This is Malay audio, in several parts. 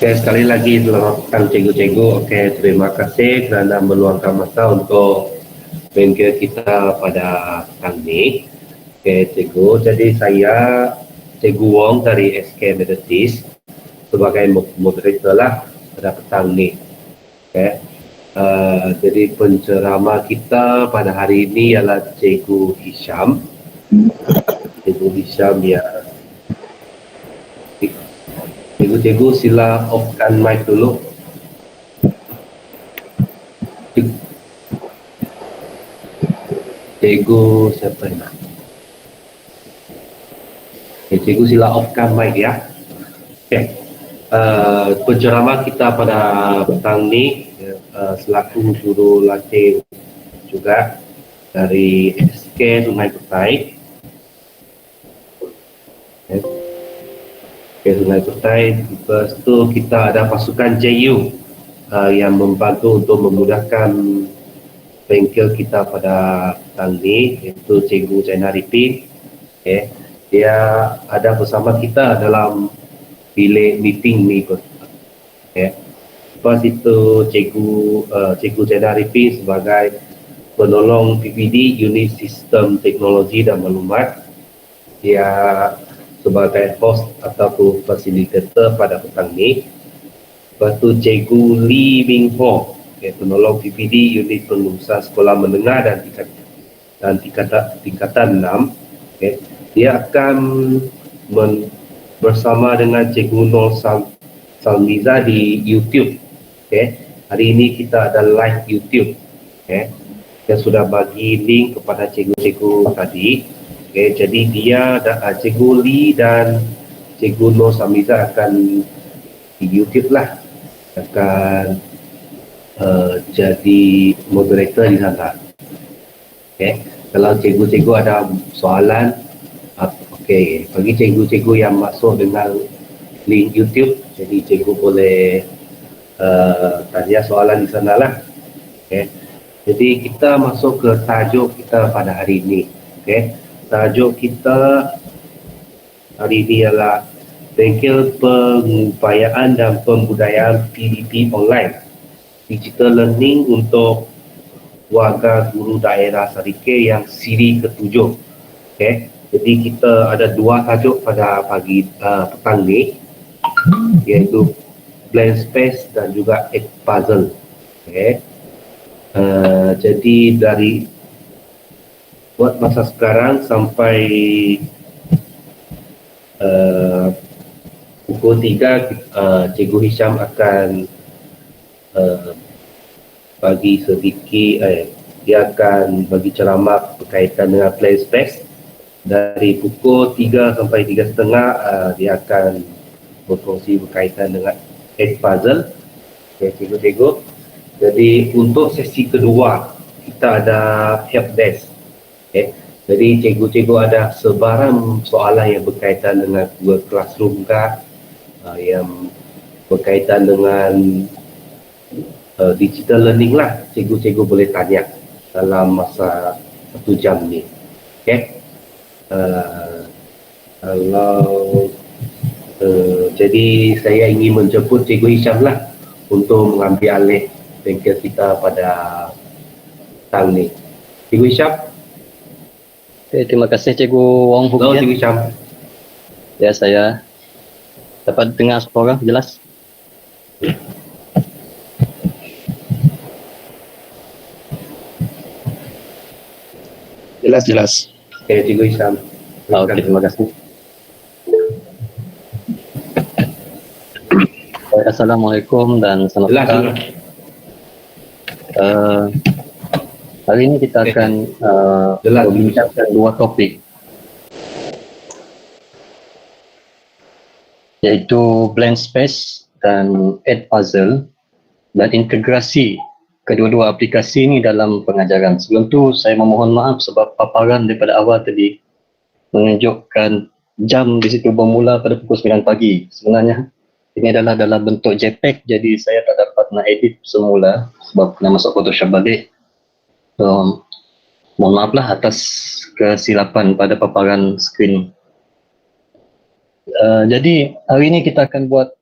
Oke, sekali lagi selamat petang cikgu-cikgu. Oke, terima kasih kerana meluangkan masa untuk bengkel kita pada petang ini. Oke, cikgu. Jadi saya Cikgu Wong dari SK Methodist sebagai moderator lah pada petang ini. Oke. Jadi penceramah kita pada hari ini ialah Cikgu Hisham. Cikgu Hisham ya. Cikgu-cikgu sila off-kan mic dulu. Cikgu siapa ini? Okay, cikgu sila off-kan mic ya. Okay. Penceramah kita pada petang ni selaku juru latih juga dari SK Sungai Petai. Sungai Petai. Lepas tu kita ada pasukan JU yang membantu untuk memudahkan bengkel kita pada petang ni, iaitu Cikgu Zainal Arifin. Okay. Dia ada bersama kita dalam bilik meeting ni. Okay. Lepas itu Cikgu Zainal Arifin sebagai penolong PPD Unit Sistem Teknologi dan Maklumat. Dia sebagai host ataupun fasilitator pada petang ni. Lepas tu Cikgu Lee Ming Ho, penolong PPD Unit Pengurusan Sekolah Menengah dan tingkatan 6. Okay. Dia akan bersama dengan Cikgu Nur Salmiza di YouTube. Okay. Hari ini kita ada live YouTube. Okay. Saya sudah bagi link kepada cikgu-cikgu tadi. Okay, jadi dia Cikgu Lee dan Cikgu Nur Salmiza akan di YouTube lah, akan jadi moderator di sana. Okay. Kalau cikgu-cikgu ada soalan, okay, bagi cikgu-cikgu yang masuk dengan link YouTube, jadi cikgu boleh tanya soalan di sana lah. Okay. Jadi kita masuk ke tajuk kita pada hari ini. Okay. Tajuk kita hari ini ialah bengkel pengupayaan dan pembudayaan PDP online, digital learning untuk warga guru daerah Sarike yang siri ke-7. Okay. Jadi kita ada dua tajuk pada pagi petang ni, iaitu blank space dan juga egg puzzle. Okay. Jadi dari buat masa sekarang sampai pukul 3 Cikgu Hisham akan bagi sedikit dia akan bagi ceramah berkaitan dengan blank space. Dari pukul 3 sampai 3.30 dia akan berkongsi berkaitan dengan egg puzzle. Okay, cikgu-cikgu. Jadi untuk sesi kedua kita ada help desk. Okay. Jadi cikgu-cikgu ada sebarang soalan yang berkaitan dengan Google Classroom yang berkaitan dengan digital learning lah, cikgu-cikgu boleh tanya dalam masa 1 jam ni. Okay. Jadi saya ingin menjemput Cikgu Hisham lah untuk mengambil alih bengkel kita pada petang ni. Cikgu Hisham. Okay, terima kasih Cikgu Wong Hu. Halo Cikgu Hisham. Ya, saya dapat dengar suara jelas. Jelas. Okay, Cikgu Hisham. Okay, terima kasih. Assalamualaikum dan selamat petang. Hari ini kita akan membincangkan dua topik, yaitu blank space dan egg puzzle, dan integrasi kedua-dua aplikasi ini dalam pengajaran. Sebelum tu saya memohon maaf sebab paparan daripada awal tadi menunjukkan jam di situ bermula pada pukul 9 pagi. Sebenarnya ini adalah dalam bentuk JPEG, jadi saya tak dapat nak edit semula sebab kena masuk Photoshop balik. So, mohon maaflah atas kesilapan pada paparan skrin. Jadi hari ini kita akan buat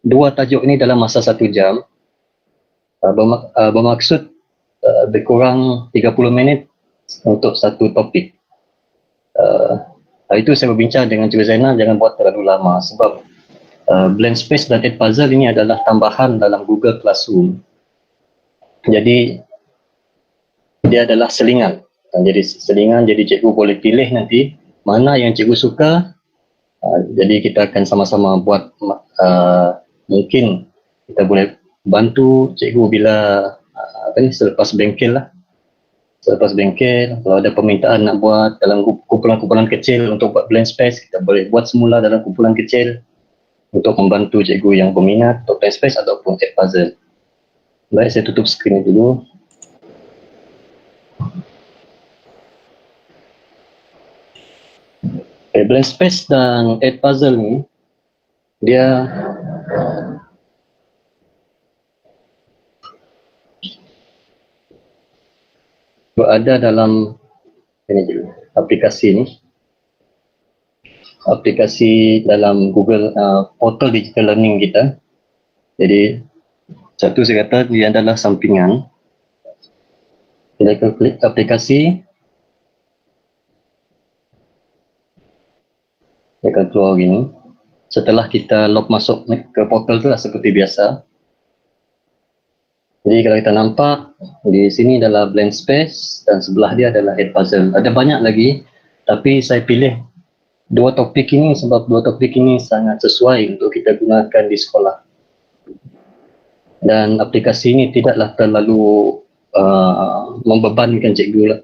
dua tajuk ini dalam masa 1 jam, bermaksud lebih kurang 30 minit untuk satu topik. Hari itu saya berbincang dengan Cikgu Zainal, jangan buat terlalu lama sebab Blend Space dan Edpuzzle ini adalah tambahan dalam Google Classroom. Jadi dia adalah selingan. Jadi selingan, jadi cikgu boleh pilih nanti mana yang cikgu suka. Jadi kita akan sama-sama buat, mungkin kita boleh bantu cikgu bila selepas bengkel lah. Selepas bengkel, kalau ada permintaan nak buat dalam kumpulan-kumpulan kecil untuk buat Blend Space, kita boleh buat semula dalam kumpulan kecil untuk membantu cikgu yang berminat untuk Blend Space ataupun Edpuzzle. Baik, saya tutup skrin dulu. Blend Space dan Edpuzzle ni dia berada dalam aplikasi ni, aplikasi dalam Google portal digital learning kita. Jadi satu saya kata dia adalah sampingan. Kita klik aplikasi, dia akan keluar gini. Setelah kita log masuk ke portal tu lah seperti biasa. Jadi kalau kita nampak di sini adalah Blend Space dan sebelah dia adalah Edpuzzle. Ada banyak lagi, tapi saya pilih dua topik ini sebab dua topik ini sangat sesuai untuk kita gunakan di sekolah. Dan aplikasi ini tidaklah terlalu membebankan cikgu lah.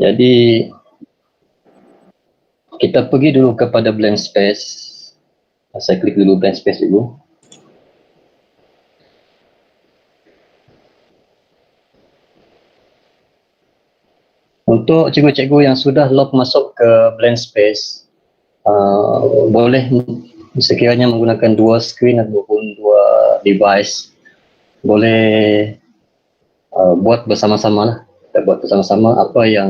Jadi kita pergi dulu kepada Blend Space. Saya klik dulu Blend Space dulu. Untuk cikgu-cikgu yang sudah log masuk ke Blend Space, boleh sekiranya menggunakan dua screen ataupun dua device, boleh buat bersama-sama lah. Kita buat bersama-sama apa yang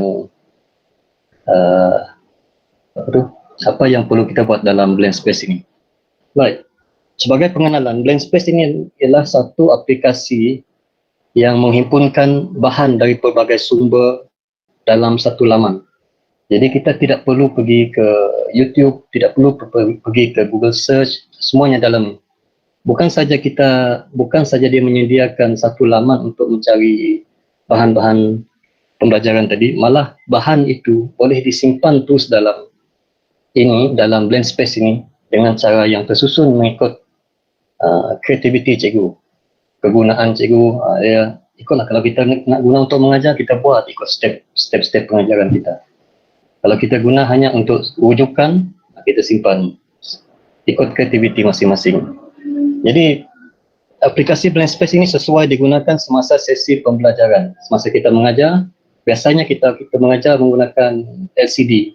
perlu kita buat dalam Blend Space ini. Baik, sebagai pengenalan, Blend Space ini ialah satu aplikasi yang menghimpunkan bahan dari pelbagai sumber dalam satu laman. Jadi kita tidak perlu pergi ke YouTube, tidak perlu pergi ke Google Search, semuanya dalam. Bukan saja dia menyediakan satu laman untuk mencari bahan-bahan pembelajaran tadi, malah bahan itu boleh disimpan terus dalam Blend Space ini dengan cara yang tersusun mengikut kreativiti cikgu, kegunaan cikgu. Ikutlah, kalau kita nak guna untuk mengajar, kita buat ikut step-step pengajaran kita. Kalau kita guna hanya untuk rujukan, kita simpan ikut kreativiti masing-masing. Jadi aplikasi Blend Space ini sesuai digunakan semasa sesi pembelajaran. Semasa kita mengajar, biasanya kita mengajar menggunakan LCD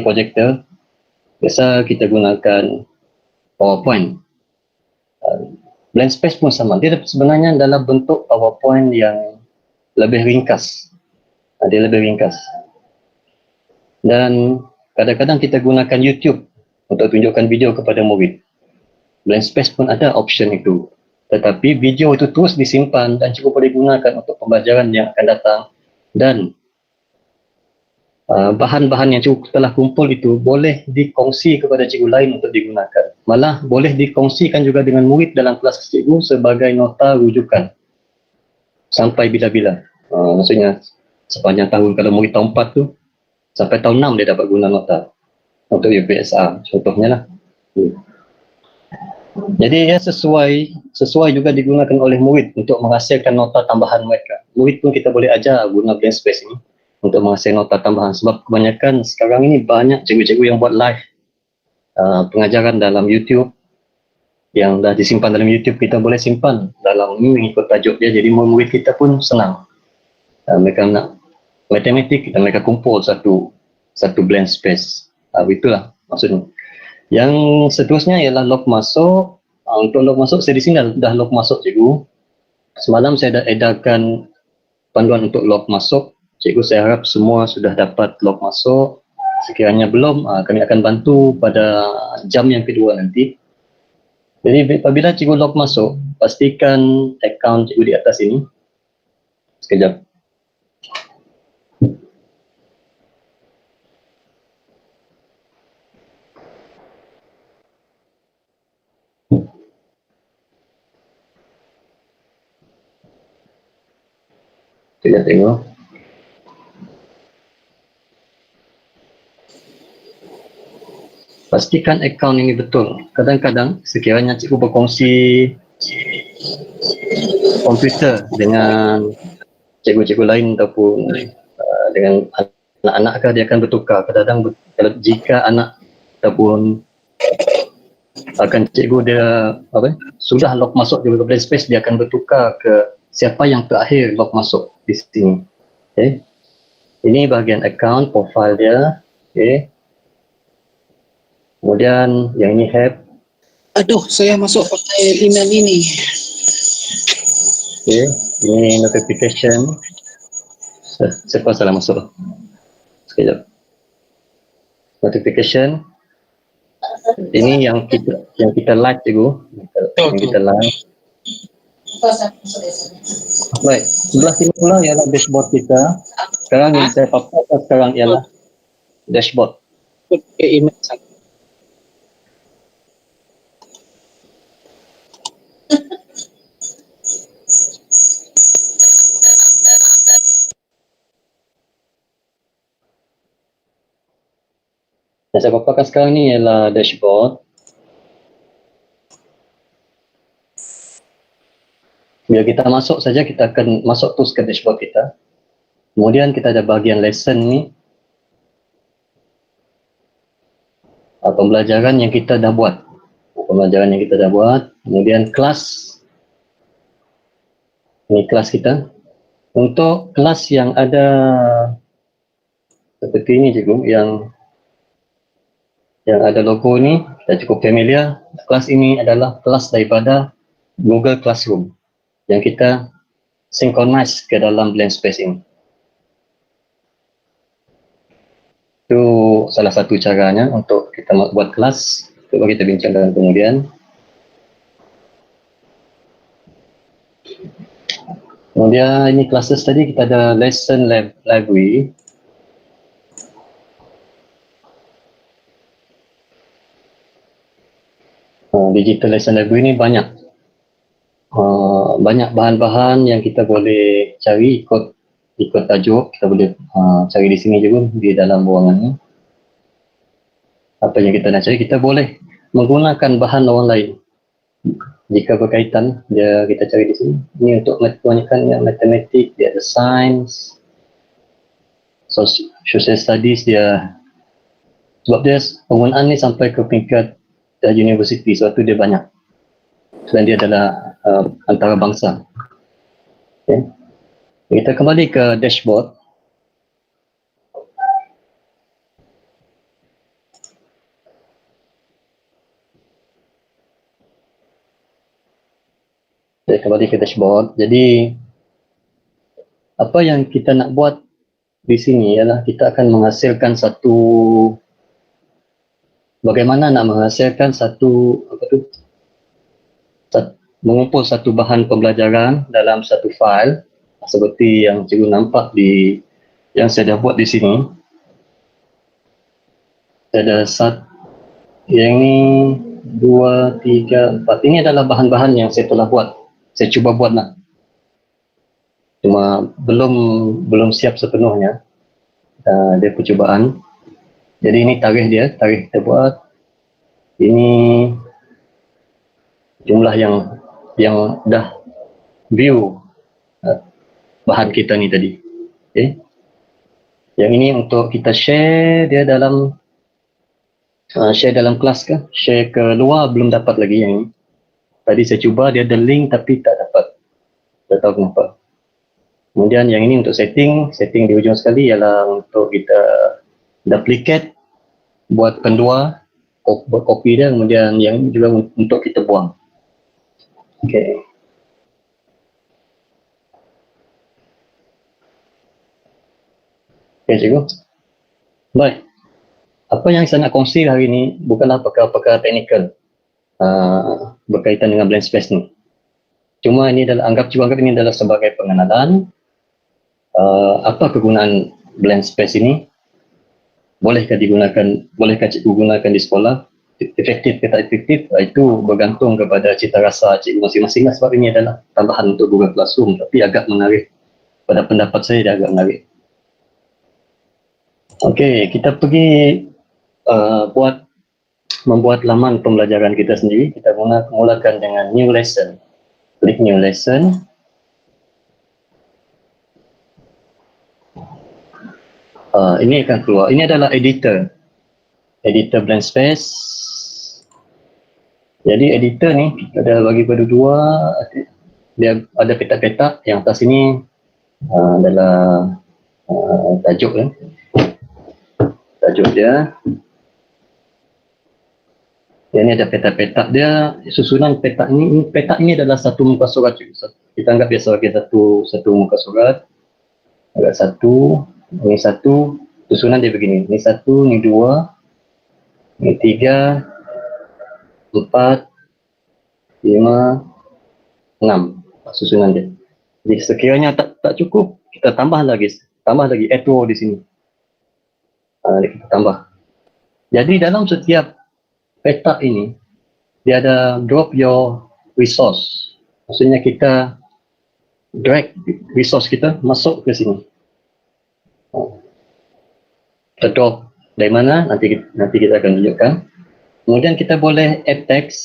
projector. Biasa kita gunakan PowerPoint. Blend Space pun sama. Dia sebenarnya dalam bentuk PowerPoint yang lebih ringkas. Dia lebih ringkas. Dan kadang-kadang kita gunakan YouTube untuk tunjukkan video kepada murid. Blend Space pun ada option itu. Tetapi video itu terus disimpan dan cikgu boleh gunakan untuk pembelajaran yang akan datang. Dan bahan-bahan yang cikgu telah kumpul itu boleh dikongsi kepada cikgu lain untuk digunakan. Malah boleh dikongsikan juga dengan murid dalam kelas cikgu sebagai nota rujukan sampai bila-bila. Maksudnya sepanjang tahun, kalau murid tahun 4 tu sampai tahun 6 dia dapat guna nota untuk UPSR contohnya lah. Jadi sesuai juga digunakan oleh murid untuk menghasilkan nota tambahan mereka. Murid pun kita boleh ajar guna Blend Space ini untuk menghasilkan nota tambahan, sebab kebanyakan sekarang ini banyak cikgu-cikgu yang buat live pengajaran dalam YouTube yang dah disimpan dalam YouTube. Kita boleh simpan dalam ini mengikut tajuk dia, jadi murid kita pun senang. Mereka nak matematik dan mereka kumpul satu Blend Space. Itulah maksudnya. Yang seterusnya ialah log masuk. Untuk log masuk, saya di sini dah log masuk cikgu. Semalam saya dah edarkan panduan untuk log masuk. Cikgu, saya harap semua sudah dapat log masuk. Sekiranya belum, kami akan bantu pada jam yang kedua nanti Jadi apabila cikgu log masuk, pastikan akaun cikgu di atas ini. Sekejap. Sekejap tengok. Pastikan akaun ini betul. Kadang-kadang sekiranya cikgu berkongsi komputer dengan cikgu-cikgu lain ataupun dengan anak-anak kah, dia akan bertukar. Kadang-kadang jika anak ataupun akan cikgu dia sudah log masuk di blank space, dia akan bertukar ke siapa yang terakhir log masuk di sini. Okay. Ini bahagian account, profile dia. Okay. Kemudian yang ini have. Aduh, saya masuk pakai email ini. Okay. Ini notification. Saya pun salah masuk. Sekejap. Notification. Ini yang kita like cikgu. Yang kita like. Baik, sebelah sini pula ialah dashboard kita. Sekarang yang saya paparkan sekarang ialah dashboard. Pakai email. Yang saya paparkan sekarang ni ialah dashboard. Bila kita masuk saja, kita akan masuk terus ke dashboard kita. Kemudian kita ada bahagian lesson ni. Pembelajaran yang kita dah buat. Pembelajaran yang kita dah buat. Kemudian kelas. Ini kelas kita. Untuk kelas yang ada seperti ini cikgu, yang ada logo ni, kita cukup familiar. Kelas ini adalah kelas daripada Google Classroom yang kita synchronize ke dalam blank space ini. Itu salah satu caranya untuk kita buat kelas. Coba kita bincangkan kemudian. Kemudian ini classes tadi, kita ada lesson library. Digital lesson library ini banyak bahan-bahan yang kita boleh cari ikut tajuk. Kita boleh cari di sini juga di dalam ruangan ini. Apa yang kita nak cari, kita boleh menggunakan bahan orang lain. Jika berkaitan, kita cari di sini. Ini untuk kebanyakan yang matematik, dia ada science, social studies dia. Sebab dia penggunaan ni sampai ke peringkat universiti, sebab tu dia banyak. Dan dia adalah antarabangsa. Okay. Kita kembali ke dashboard. Kita kembali ke dashboard. Jadi apa yang kita nak buat di sini ialah kita akan menghasilkan bagaimana nak menghasilkan mengumpul satu bahan pembelajaran dalam satu file seperti yang cikgu nampak yang saya dah buat di sini. Ada yang ni 2, 3, 4. Ini adalah bahan-bahan yang saya telah buat. Saya cuba buatlah. Cuma belum siap sepenuhnya. Dia percubaan. Jadi ini tarikh kita buat. Ini jumlah yang dah view bahan kita ni tadi. Okay. Yang ini untuk kita share dia dalam kelas ke, share ke luar belum dapat lagi yang ini. Tadi saya cuba, dia ada link tapi tak dapat. Tak tahu kenapa. Kemudian yang ini untuk setting di ujung sekali ialah untuk kita duplicate, buatkan dua, buat copy dia, kemudian yang ini juga untuk kita buang. Okay. Okay cikgu. Baik. Apa yang saya nak kongsi hari ini bukanlah perkara-perkara teknikal. berkaitan dengan blank space ni. Cuma ini adalah anggap ini adalah sebagai pengenalan apa kegunaan blank space ini, bolehkah cikgu gunakan di sekolah, efektif ke tak efektif, itu bergantung kepada cita rasa cikgu masing-masing lah, sebab ini adalah tambahan untuk Google Classroom, tapi agak menarik. Pada pendapat saya dia agak menarik. Okey, kita pergi membuat laman pembelajaran kita sendiri. Kita mulakan dengan new lesson. Klik new lesson. Ini akan keluar. Ini adalah editor blank space. Jadi editor ni ada bagi pada dua. Dia ada petak-petak. Yang atas ini adalah tajuk ya. Tajuk dia. Yang ini ada petak-petak dia. Susunan petak ini adalah satu muka surat. Kita anggap biasa bagi satu muka surat. Agak satu. Ini satu, susunan dia begini. Ini satu, ini dua, ini tiga, empat, lima, enam. Susunan dia. Jadi sekiranya tak cukup, kita tambah lagi add row di sini. Kita tambah. Jadi dalam setiap petak ini, dia ada drop your resource. Maksudnya kita drag resource kita masuk ke sini. Kita drop dari mana, nanti kita akan tunjukkan. Kemudian kita boleh add text.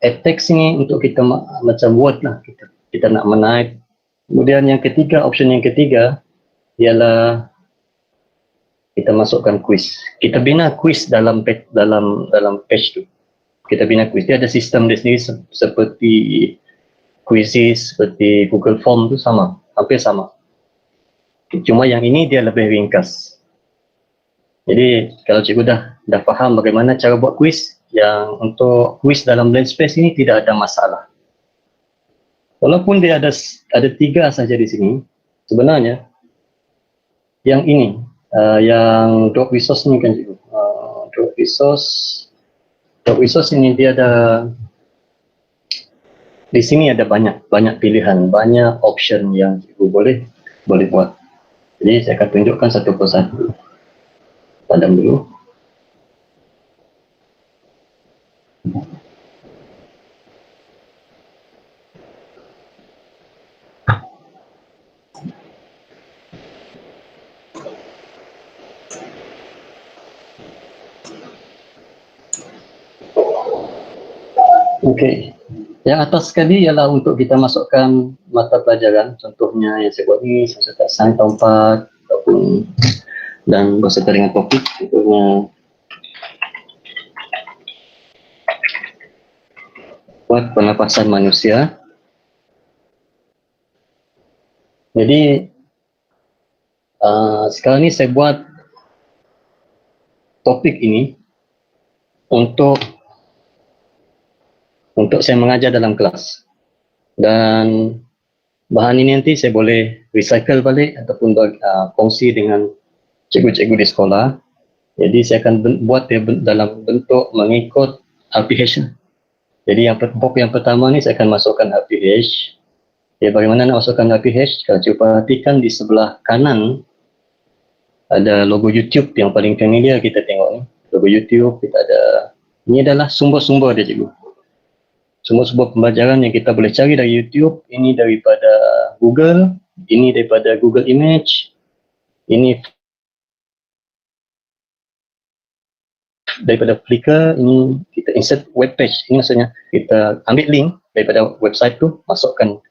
Add text ini untuk kita macam word lah, kita nak menaip. Kemudian option yang ketiga ialah kita masukkan quiz. Kita bina quiz dalam page tu. Kita bina quiz. Dia ada sistem dia sendiri seperti quizzes, seperti Google Form tu sama, hampir sama. Cuma yang ini dia lebih ringkas. Jadi kalau cikgu dah faham bagaimana cara buat quiz, yang untuk quiz dalam blank space ini tidak ada masalah. Walaupun dia ada tiga saja di sini, sebenarnya yang ini, yang drop resource ni kan cikgu. Drop resource ini dia ada, di sini ada banyak pilihan, banyak option yang cikgu boleh buat. Jadi saya akan tunjukkan satu persatu. Padam dulu. Okey. Yang atas sekali ialah untuk kita masukkan mata pelajaran. Contohnya yang saya buat ni, saya masukkan sains tahun 4 ataupun dan berserta dengan topik. Contohnya buat pernafasan manusia. Jadi sekarang ni saya buat topik ini untuk saya mengajar dalam kelas, dan bahan ini nanti saya boleh recycle balik ataupun kongsi dengan cikgu-cikgu di sekolah. Jadi saya akan buat dia dalam bentuk mengikut RPH. Jadi yang pertama ni saya akan masukkan RPH. Bagaimana nak masukkan RPH? Kalau cikgu perhatikan di sebelah kanan ada logo YouTube yang paling familiar kita tengok ni. Logo YouTube, kita ada, ini adalah sumber-sumber dia cikgu. Sumber-sumber pembelajaran yang kita boleh cari dari YouTube. Ini daripada Google, ini daripada Google Image, ini daripada Flickr, ini kita insert web page. Ini maksudnya kita ambil link daripada website tu, masukkan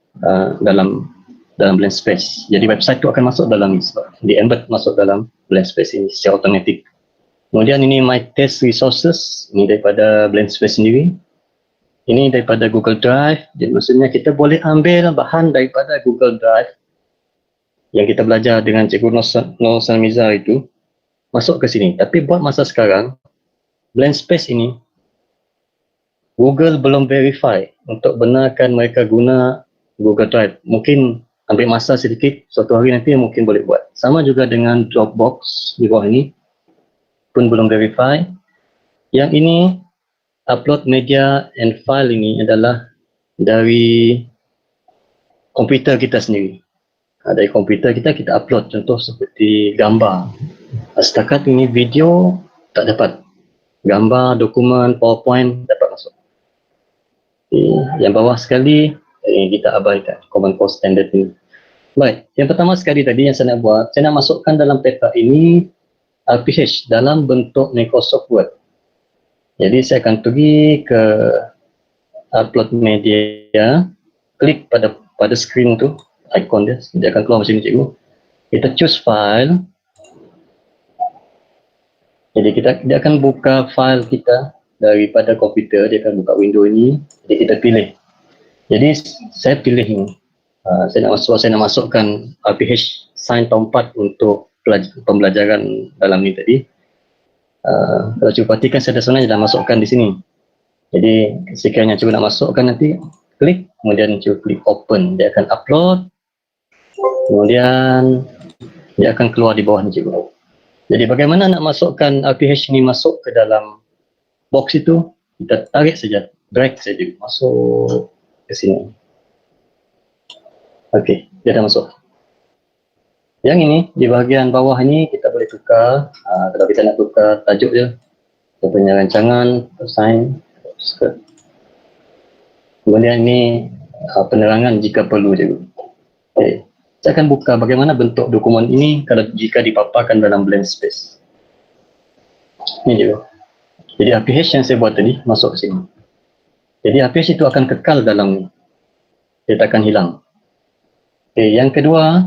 dalam blank space. Jadi website tu akan masuk dalam di embed masuk dalam blank space ini secara automatik. Kemudian ini my test resources, ini daripada blank space sendiri. Ini daripada Google Drive. Jadi maksudnya kita boleh ambil bahan daripada Google Drive yang kita belajar dengan Cikgu Nur Salmiza itu, masuk ke sini. Tapi buat masa sekarang, blank space ini Google belum verify untuk benarkan mereka guna Google Drive. Mungkin ambil masa sedikit, suatu hari nanti mungkin boleh buat. Sama juga dengan Dropbox di bawah ini pun belum verify. Yang ini upload media and file ini adalah dari komputer kita sendiri. Dari komputer kita upload, contoh seperti gambar. Setakat ini video tak dapat. Gambar, dokumen, PowerPoint dapat masuk. Yang bawah sekali kita abaikan Common Core Standard ini. Baik, yang pertama sekali tadi yang saya nak buat, saya nak masukkan dalam peta ini RPH dalam bentuk Microsoft Word. Jadi saya akan pergi ke upload media, klik pada screen tu, ikon dia akan keluar macam ni cikgu. Kita choose file. Jadi dia akan buka file kita daripada komputer, dia akan buka window ini. Jadi kita pilih. Jadi saya pilih ini. Saya nak masukkan RPH sign tompat untuk pembelajaran dalam ni tadi. Kalau cuba perhatikan saya sebenarnya dah masukkan di sini. Jadi sekiranya cuba nak masukkan nanti klik, kemudian cuba klik open, dia akan upload. Kemudian dia akan keluar di bawah ni cikgu. Jadi bagaimana nak masukkan RPH ini masuk ke dalam box itu? Kita tarik saja, drag saja masuk ke sini. Okey, dia dah masuk. Yang ini di bahagian bawah ini kita boleh tukar. Kalau kita nak tukar tajuk dia, kita punya rancangan, sign, skirt. Kemudian ini penerangan jika perlu je. Okay. Saya akan buka bagaimana bentuk dokumen ini kalau jika dipaparkan dalam blank space. Ini dia. Jadi RPH yang saya buat tadi masuk ke sini. Jadi RPH itu akan kekal dalam ni. Dia tak akan hilang. Okay, yang kedua,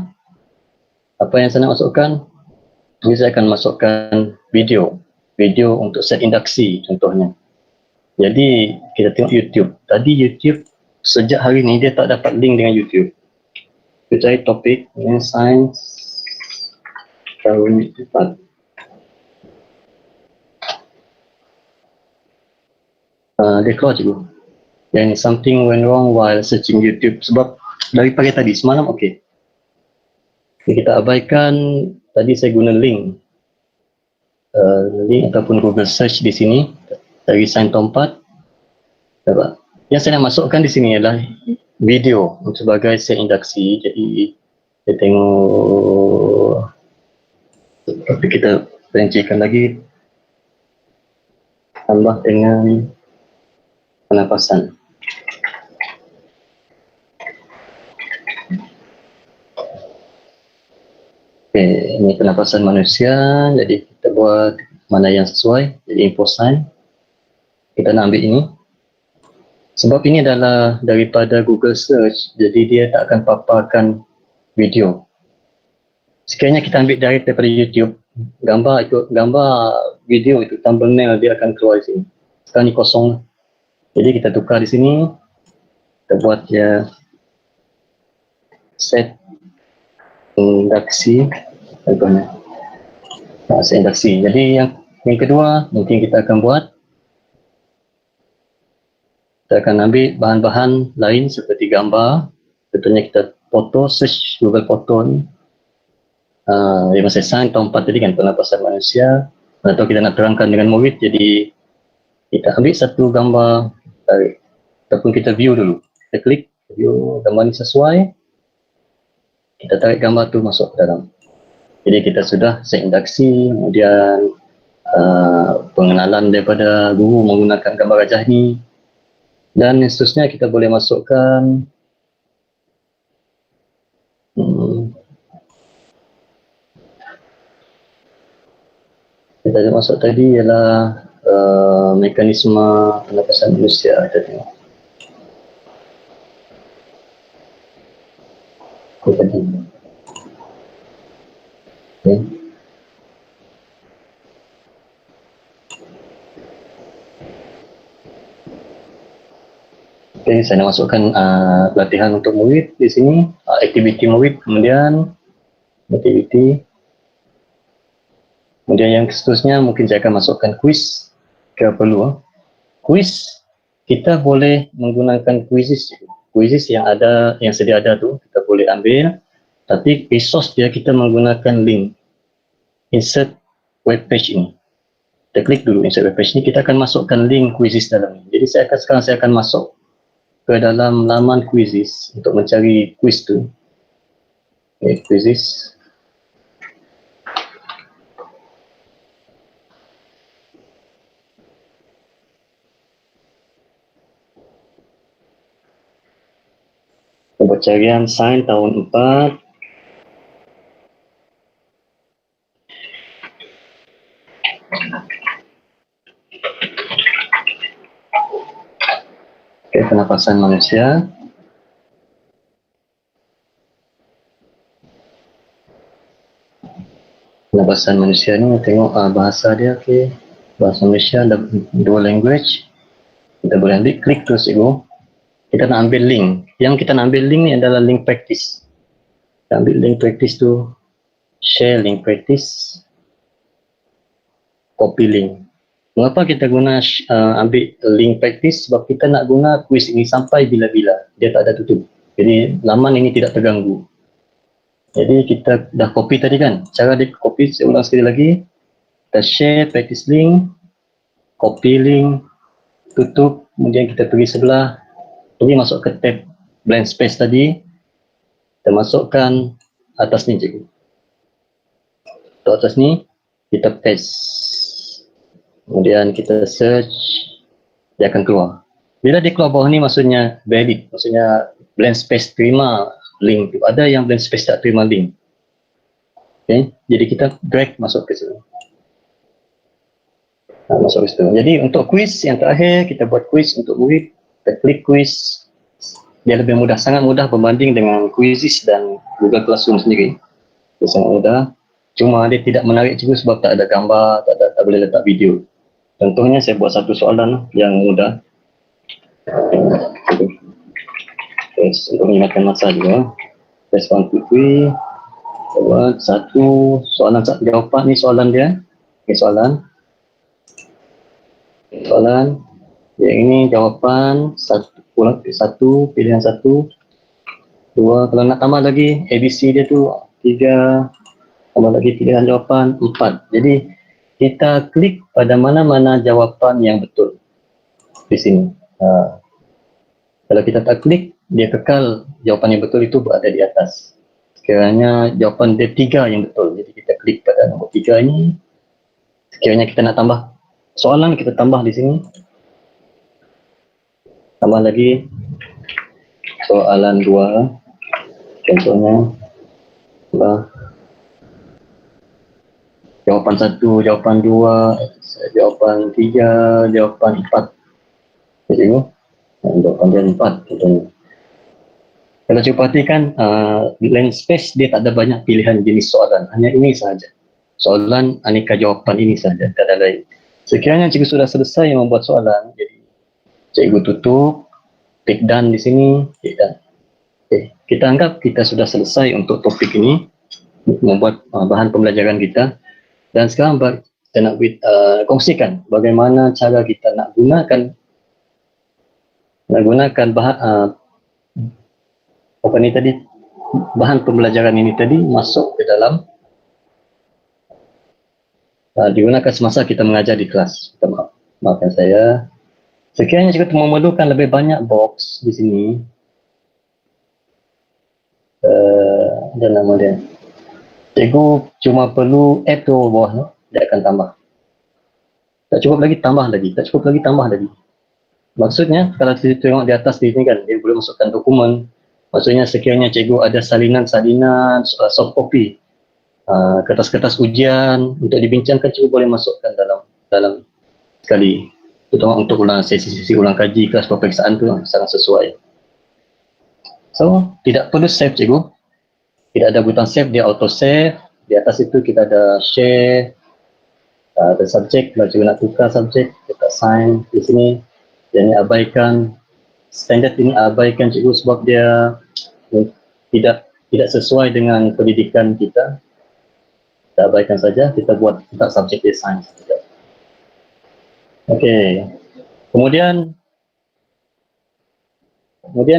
apa yang saya nak masukkan? Ini saya akan masukkan video. Video untuk set induksi contohnya. Jadi kita tengok YouTube. Tadi YouTube sejak hari ni dia tak dapat link dengan YouTube. Kita cari topik sains tahun depan. Dia keluar cikgu. Yang ini something went wrong while searching YouTube. Sebab dari pagi tadi, semalam okey. Kita abaikan, tadi saya guna link. Link ataupun Google search di sini. Dari sign tompat. Yang saya nak masukkan di sini adalah video sebagai set induksi. Jadi kita tengok, tapi kita rincikan lagi, tambah dengan penapasan. Okay, ini penapasan manusia. Jadi kita buat mana yang sesuai. Jadi import sign. Kita nak ambil ini. Sebab ini adalah daripada Google Search, jadi dia tak akan paparkan video. Sekiranya kita ambil direct daripada YouTube, gambar video itu, thumbnail dia akan keluar di sini. Sekarang ni kosong. Jadi kita tukar di sini. Kita buat dia set induksi. Set induksi. Jadi yang kedua mungkin kita akan buat, kita akan ambil bahan-bahan lain seperti gambar. Contohnya kita foto, search Google Foto ni. Dia masih sign tompat tadi kan, penapasan manusia. Atau kita nak terangkan dengan murid, jadi kita ambil satu gambar, tarik. Ataupun kita view dulu. Kita klik, view gambar ni sesuai. Kita tarik gambar tu masuk ke dalam. Jadi kita sudah set induksi, kemudian pengenalan daripada guru menggunakan gambar gajah ni. Dan seterusnya kita boleh masukkan kita masuk tadi ialah mekanisme penapasan manusia. Kita tengok tadi. Okay. Okay, saya nak masukkan pelatihan untuk murid di sini, aktiviti murid, kemudian aktiviti. Kemudian yang seterusnya mungkin saya akan masukkan quiz kalau perlu. Quiz kita boleh menggunakan quizzes yang sedia ada tu kita boleh ambil, tapi resource dia kita menggunakan link insert web page ini. Kita Kita klik dulu insert web page ni, kita akan masukkan link quizzes dalam ni. Jadi sekarang saya akan masuk ke dalam laman quizzes untuk mencari quiz tu. Okay, quizzes. Pencarian sains tahun 4. Okay, pernafasan manusia. Pernafasan manusia ni tengok bahasa dia. Okay, bahasa Malaysia ada 2 language. Kita boleh ambil, klik terus cikgu. Kita nak ambil link. Yang kita nak ambil link ni adalah link practice. Kita ambil link practice tu, share link practice, copy link. Mengapa kita guna ambil link practice? Sebab kita nak guna quiz ini sampai bila-bila. Dia tak ada tutup. Jadi laman ini tidak terganggu. Jadi kita dah copy tadi kan. Cara dia copy, saya ulang sekali lagi. Kita share practice link, copy link, tutup, kemudian kita pergi sebelah. Ini masuk ke tab blank space tadi. Kita masukkan atas ni cikgu. Untuk atas ni, kita paste. Kemudian kita search, dia akan keluar. Bila dia keluar bawah ni maksudnya valid. Maksudnya blank space terima link tu. Ada yang blank space tak terima link. Okay. Jadi kita drag masuk ke situ. Masuk ke situ. Jadi untuk quiz yang terakhir, kita buat quiz untuk murid. Kita klik quiz, dia lebih mudah, sangat mudah berbanding dengan Quizizz dan Google Classroom sendiri. Dia sangat mudah, cuma dia tidak menarik cikgu sebab tak ada gambar, tak boleh letak video. Contohnya saya buat satu soalan yang mudah. Untuk mengingatkan masa juga. Test 1, 2, 3. Buat satu soalan, jawapan ni soalan dia. Okay, soalan. Yang ini jawapan satu, pilihan 1, 2. Kalau nak tambah lagi ABC dia tu 3, tambah lagi pilihan jawapan 4. Jadi kita klik pada mana-mana jawapan yang betul di sini. Kalau kita tak klik, dia kekal jawapan yang betul itu berada di atas. Sekiranya jawapan dia 3 yang betul, jadi kita klik pada nombor 3 ini. Sekiranya kita nak tambah soalan, kita tambah di sini. Tambah lagi soalan 2, contohnya jawapan 1, jawapan 2, jawapan 3, jawapan 4. Tengok, jawapan dia 4 contohnya. Kalau cuba perhatikan, blank space dia tak ada banyak pilihan jenis soalan, hanya ini sahaja. Soalan aneka jawapan ini sahaja, tak ada lain. Sekiranya cikgu sudah selesai membuat soalan, jadi cikgu tutup, klik done di sini, klik done. Okay. Kita anggap kita sudah selesai untuk topik ini, membuat bahan pembelajaran kita. Dan sekarang kita nak kongsikan bagaimana cara kita nak gunakan bahan pembelajaran ini tadi masuk ke dalam digunakan semasa kita mengajar di kelas. Maafkan saya. Sekiranya kita memerlukan lebih banyak box di sini, ada nama dia. Cikgu cuma perlu add tu bawah, dia akan tambah. Tak cukup lagi, tambah lagi. Tak cukup lagi, tambah lagi. Maksudnya, kalau kita tengok di atas di sini kan, dia boleh masukkan dokumen. Maksudnya sekiranya cikgu ada salinan-salinan, soft copy, kertas-kertas ujian untuk dibincangkan, cikgu boleh masukkan dalam sekali. Terutama untuk sesi-sesi ulang kaji, kelas peperiksaan tu sangat sesuai. So, tidak perlu save cikgu. Tidak ada butang save, dia auto save. Di atas itu kita ada share, ada subjek. Kalau cikgu nak tukar subjek, kita assign di sini. Yang ini abaikan. Standard ini abaikan cikgu sebab dia tidak sesuai dengan pendidikan kita. Kita abaikan saja, kita buat kita subjek dia science. Okey. Kemudian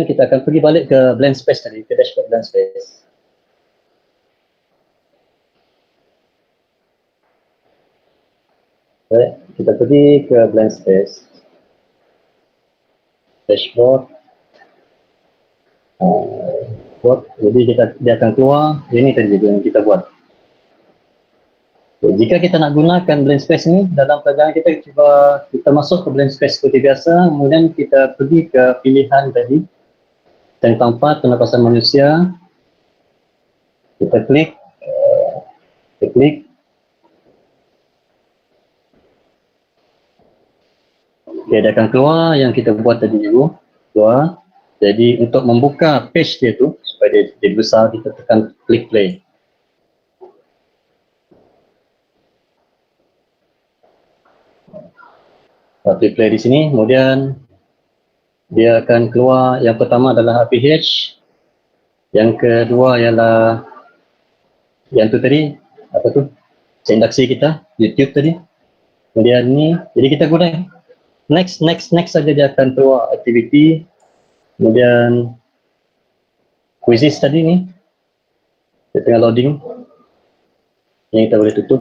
kita akan pergi balik ke blank space tadi, ke dashboard blank space. Baik, kita pergi ke blank space, dashboard, jadi dia akan keluar. Ini tadi yang kita buat. Jika kita nak gunakan blank space ni dalam pelajaran kita, cuba kita masuk ke blank space seperti biasa, kemudian kita pergi ke pilihan tadi tentang 4 penapasan manusia, kita klik, dia akan keluar yang kita buat tadi dulu, keluar. Jadi untuk membuka page dia tu supaya dia besar, kita tekan klik play. Klik play di sini, kemudian dia akan keluar. Yang pertama adalah APH, yang kedua ialah yang tu tadi, apa tu, induksi kita, YouTube tadi. Kemudian ni, jadi kita guna next saja dia akan keluar aktiviti. Kemudian quizzes tadi ni, dia tengah loading. Yang kita boleh tutup,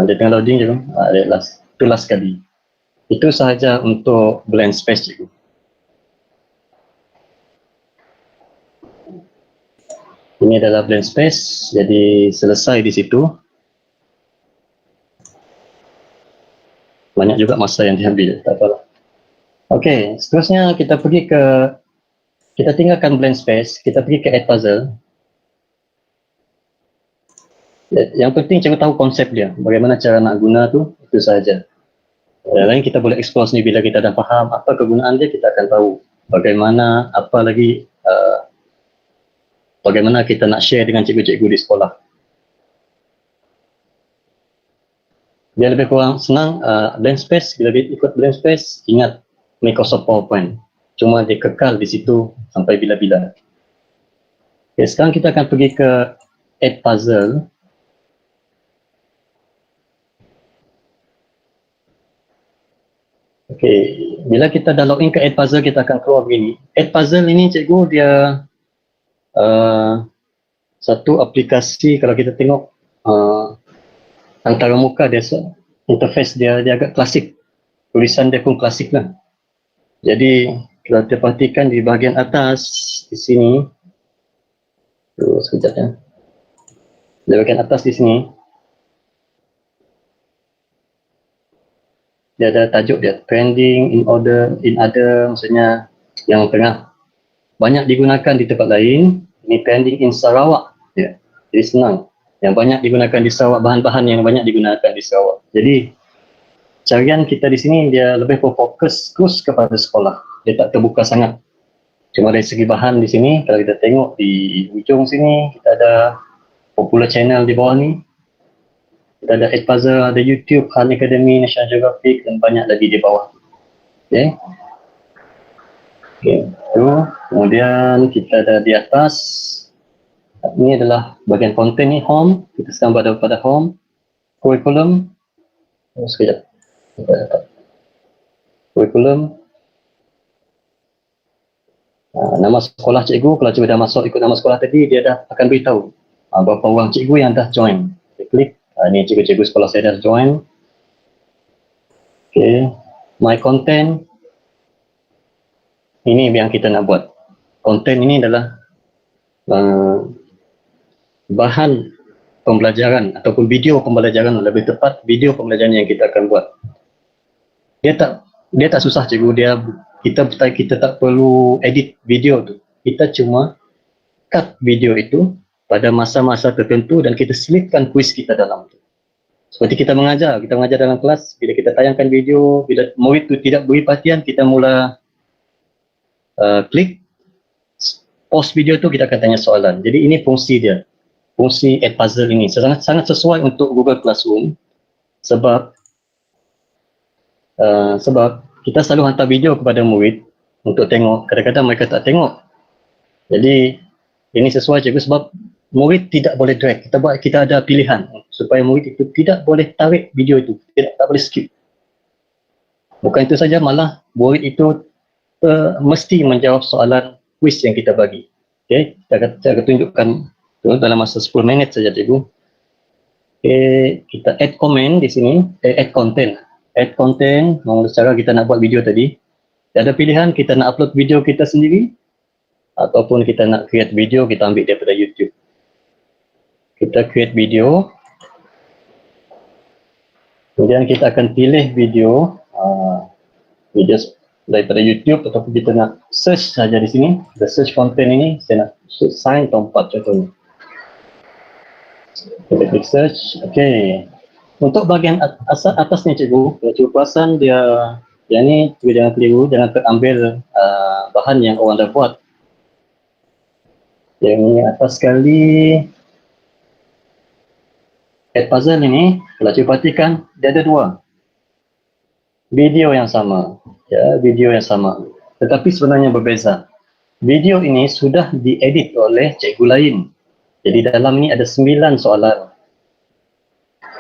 dia tengah loading je kan, itu last kali. Itu sahaja untuk blank space cikgu. Ini adalah blank space, jadi selesai di situ. Banyak juga masa yang diambil, tak apalah. Okey, seterusnya kita pergi ke, kita tinggalkan blank space, kita pergi ke add puzzle. Yang penting cikgu tahu konsep dia, bagaimana cara nak guna tu, itu sahaja. Yang lain kita boleh explore sendiri. Bila kita dah faham apa kegunaan dia, kita akan tahu bagaimana, apa lagi, bagaimana kita nak share dengan cikgu-cikgu di sekolah. Dia lebih kurang senang. Blank space, bila ikut blank space, ingat Microsoft PowerPoint. Cuma dia kekal di situ sampai bila-bila. Okay, sekarang kita akan pergi ke add puzzle. Okay, bila kita dah login ke add puzzle, kita akan keluar begini. Add puzzle ini cikgu dia satu aplikasi. Kalau kita tengok antara muka dia, interface dia agak klasik. Tulisan dia pun klasik lah. Jadi kalau kita perhatikan di bahagian atas di sini, sekejap ya. Di bahagian atas di sini, dia ada tajuk dia, trending, in order, in other, maksudnya yang tengah banyak digunakan di tempat lain. Ini trending in Sarawak ya. Jadi senang. Yang banyak digunakan di Sarawak, bahan-bahan yang banyak digunakan di Sarawak. Jadi carian kita di sini dia lebih berfokus kepada sekolah. Dia tak terbuka sangat. Cuma dari segi bahan di sini, kalau kita tengok di ujung sini, kita ada popular channel di bawah ni. Kita ada Add Puzzle, ada YouTube, Khan Academy, National Geographic dan banyak lagi di bawah. Okay. Itu. Kemudian kita ada di atas. Ini adalah bahagian konten ni, home. Kita sekarang berada pada home. Curriculum. Sekejap. Curriculum. Nama sekolah cikgu, kalau cikgu dah masuk ikut nama sekolah tadi, dia dah akan beritahu berapa orang cikgu yang dah join. Kita klik. Ini cikgu-cikgu sekolah saya dah join. Okay. My content. Ini yang kita nak buat. Konten ini adalah bahan pembelajaran ataupun video pembelajaran, lebih tepat video pembelajaran yang kita akan buat. Dia tak susah cikgu. Kita tak perlu edit video tu. Kita cuma cut video itu pada masa-masa tertentu dan kita selipkan kuis kita dalam tu. Seperti kita mengajar dalam kelas, bila kita tayangkan video, bila murid tu tidak beri perhatian, kita mula klik pause video tu, kita akan tanya soalan. Jadi ini fungsi dia. Fungsi Add Puzzle ini sangat sesuai untuk Google Classroom sebab kita selalu hantar video kepada murid untuk tengok. Kadang-kadang mereka tak tengok. Jadi ini sesuai cikgu sebab murid tidak boleh drag. Kita ada pilihan supaya murid itu tidak boleh tarik video itu, tak boleh skip. Bukan itu saja, malah murid itu mesti menjawab soalan quiz yang kita bagi. Okay, kita akan tunjukkan dalam masa 10 minit saja cikgu. Okay, kita add comment di sini, add content. add content, secara kita nak buat video tadi. Ada pilihan kita nak upload video kita sendiri ataupun kita nak create video, kita ambil daripada YouTube. Kita create video. Kemudian kita akan pilih video video daripada YouTube ataupun kita nak search saja di sini. Kita search content ini, saya nak sign tempat contohnya. Kita klik search. Okey. Untuk bahagian atas ni cikgu, kalau cikgu perasan dia yang ni cikgu jangan keliru, jangan terambil bahan yang orang dah buat. Yang ni atas sekali add puzzle ini, kalau cikgu perhatikan dia ada dua video yang sama, ya, video yang sama, tetapi sebenarnya berbeza. Video ini sudah diedit oleh cikgu lain. Jadi dalam ni ada 9 soalan.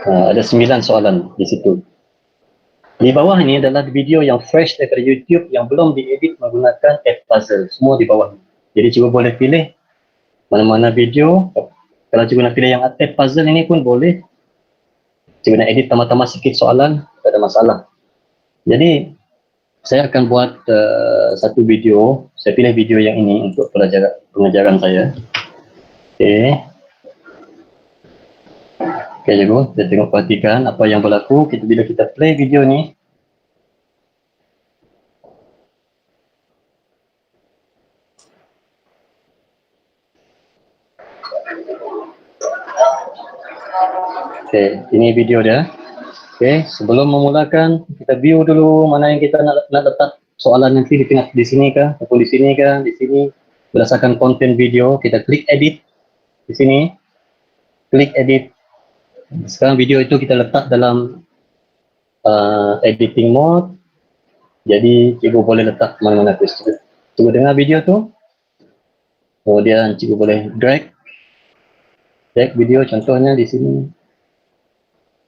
Ada 9 soalan di situ. Di bawah ini adalah video yang fresh daripada YouTube yang belum diedit menggunakan add puzzle. Semua di bawah. Jadi cikgu boleh pilih mana-mana video. Kalau cikgu nak pilih yang add puzzle ini pun boleh. Cikgu nak edit tambah-tambah sikit soalan, tak ada masalah. Jadi saya akan buat satu video. Saya pilih video yang ini untuk pengajaran saya. Okey. Okey cikgu, kita tengok perhatikan apa yang berlaku bila kita play video ni. Okey, ini video dia. Okey, sebelum memulakan kita view dulu mana yang kita nak letak soalan nanti di tengah di sini kah ataupun di sini kah, di sini berdasarkan konten video. Kita klik edit di sini. Klik edit. Sekarang video itu kita letak dalam editing mode. Jadi cikgu boleh letak mana-mana tu. Cikgu dengar video tu. Kemudian cikgu boleh drag video, contohnya di sini.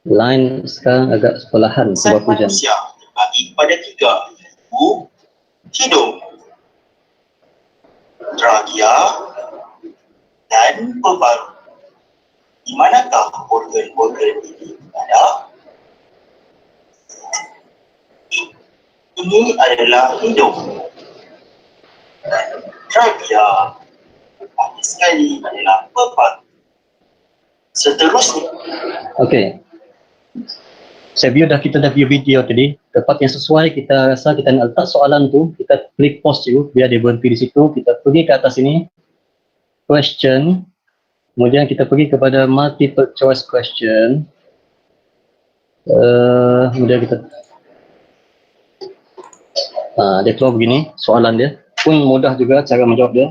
Line sekarang agak perlahan sebab hujan. Manusia terbagi pada 3, iaitu hidung, trachea dan paru-paru. Di manakah organ-organ ini ada? Ini adalah hidung. Trachea sekali adalah paru-paru. Seterusnya. Okey. Kita dah view video tadi. Tempat yang sesuai kita rasa kita nak letak soalan tu, kita klik pause dulu biar dia berhenti di situ. Kita pergi ke atas ini. Question. Kemudian kita pergi kepada multiple choice question. Kemudian kita dia keluar begini soalan dia. Pun mudah juga cara menjawab dia.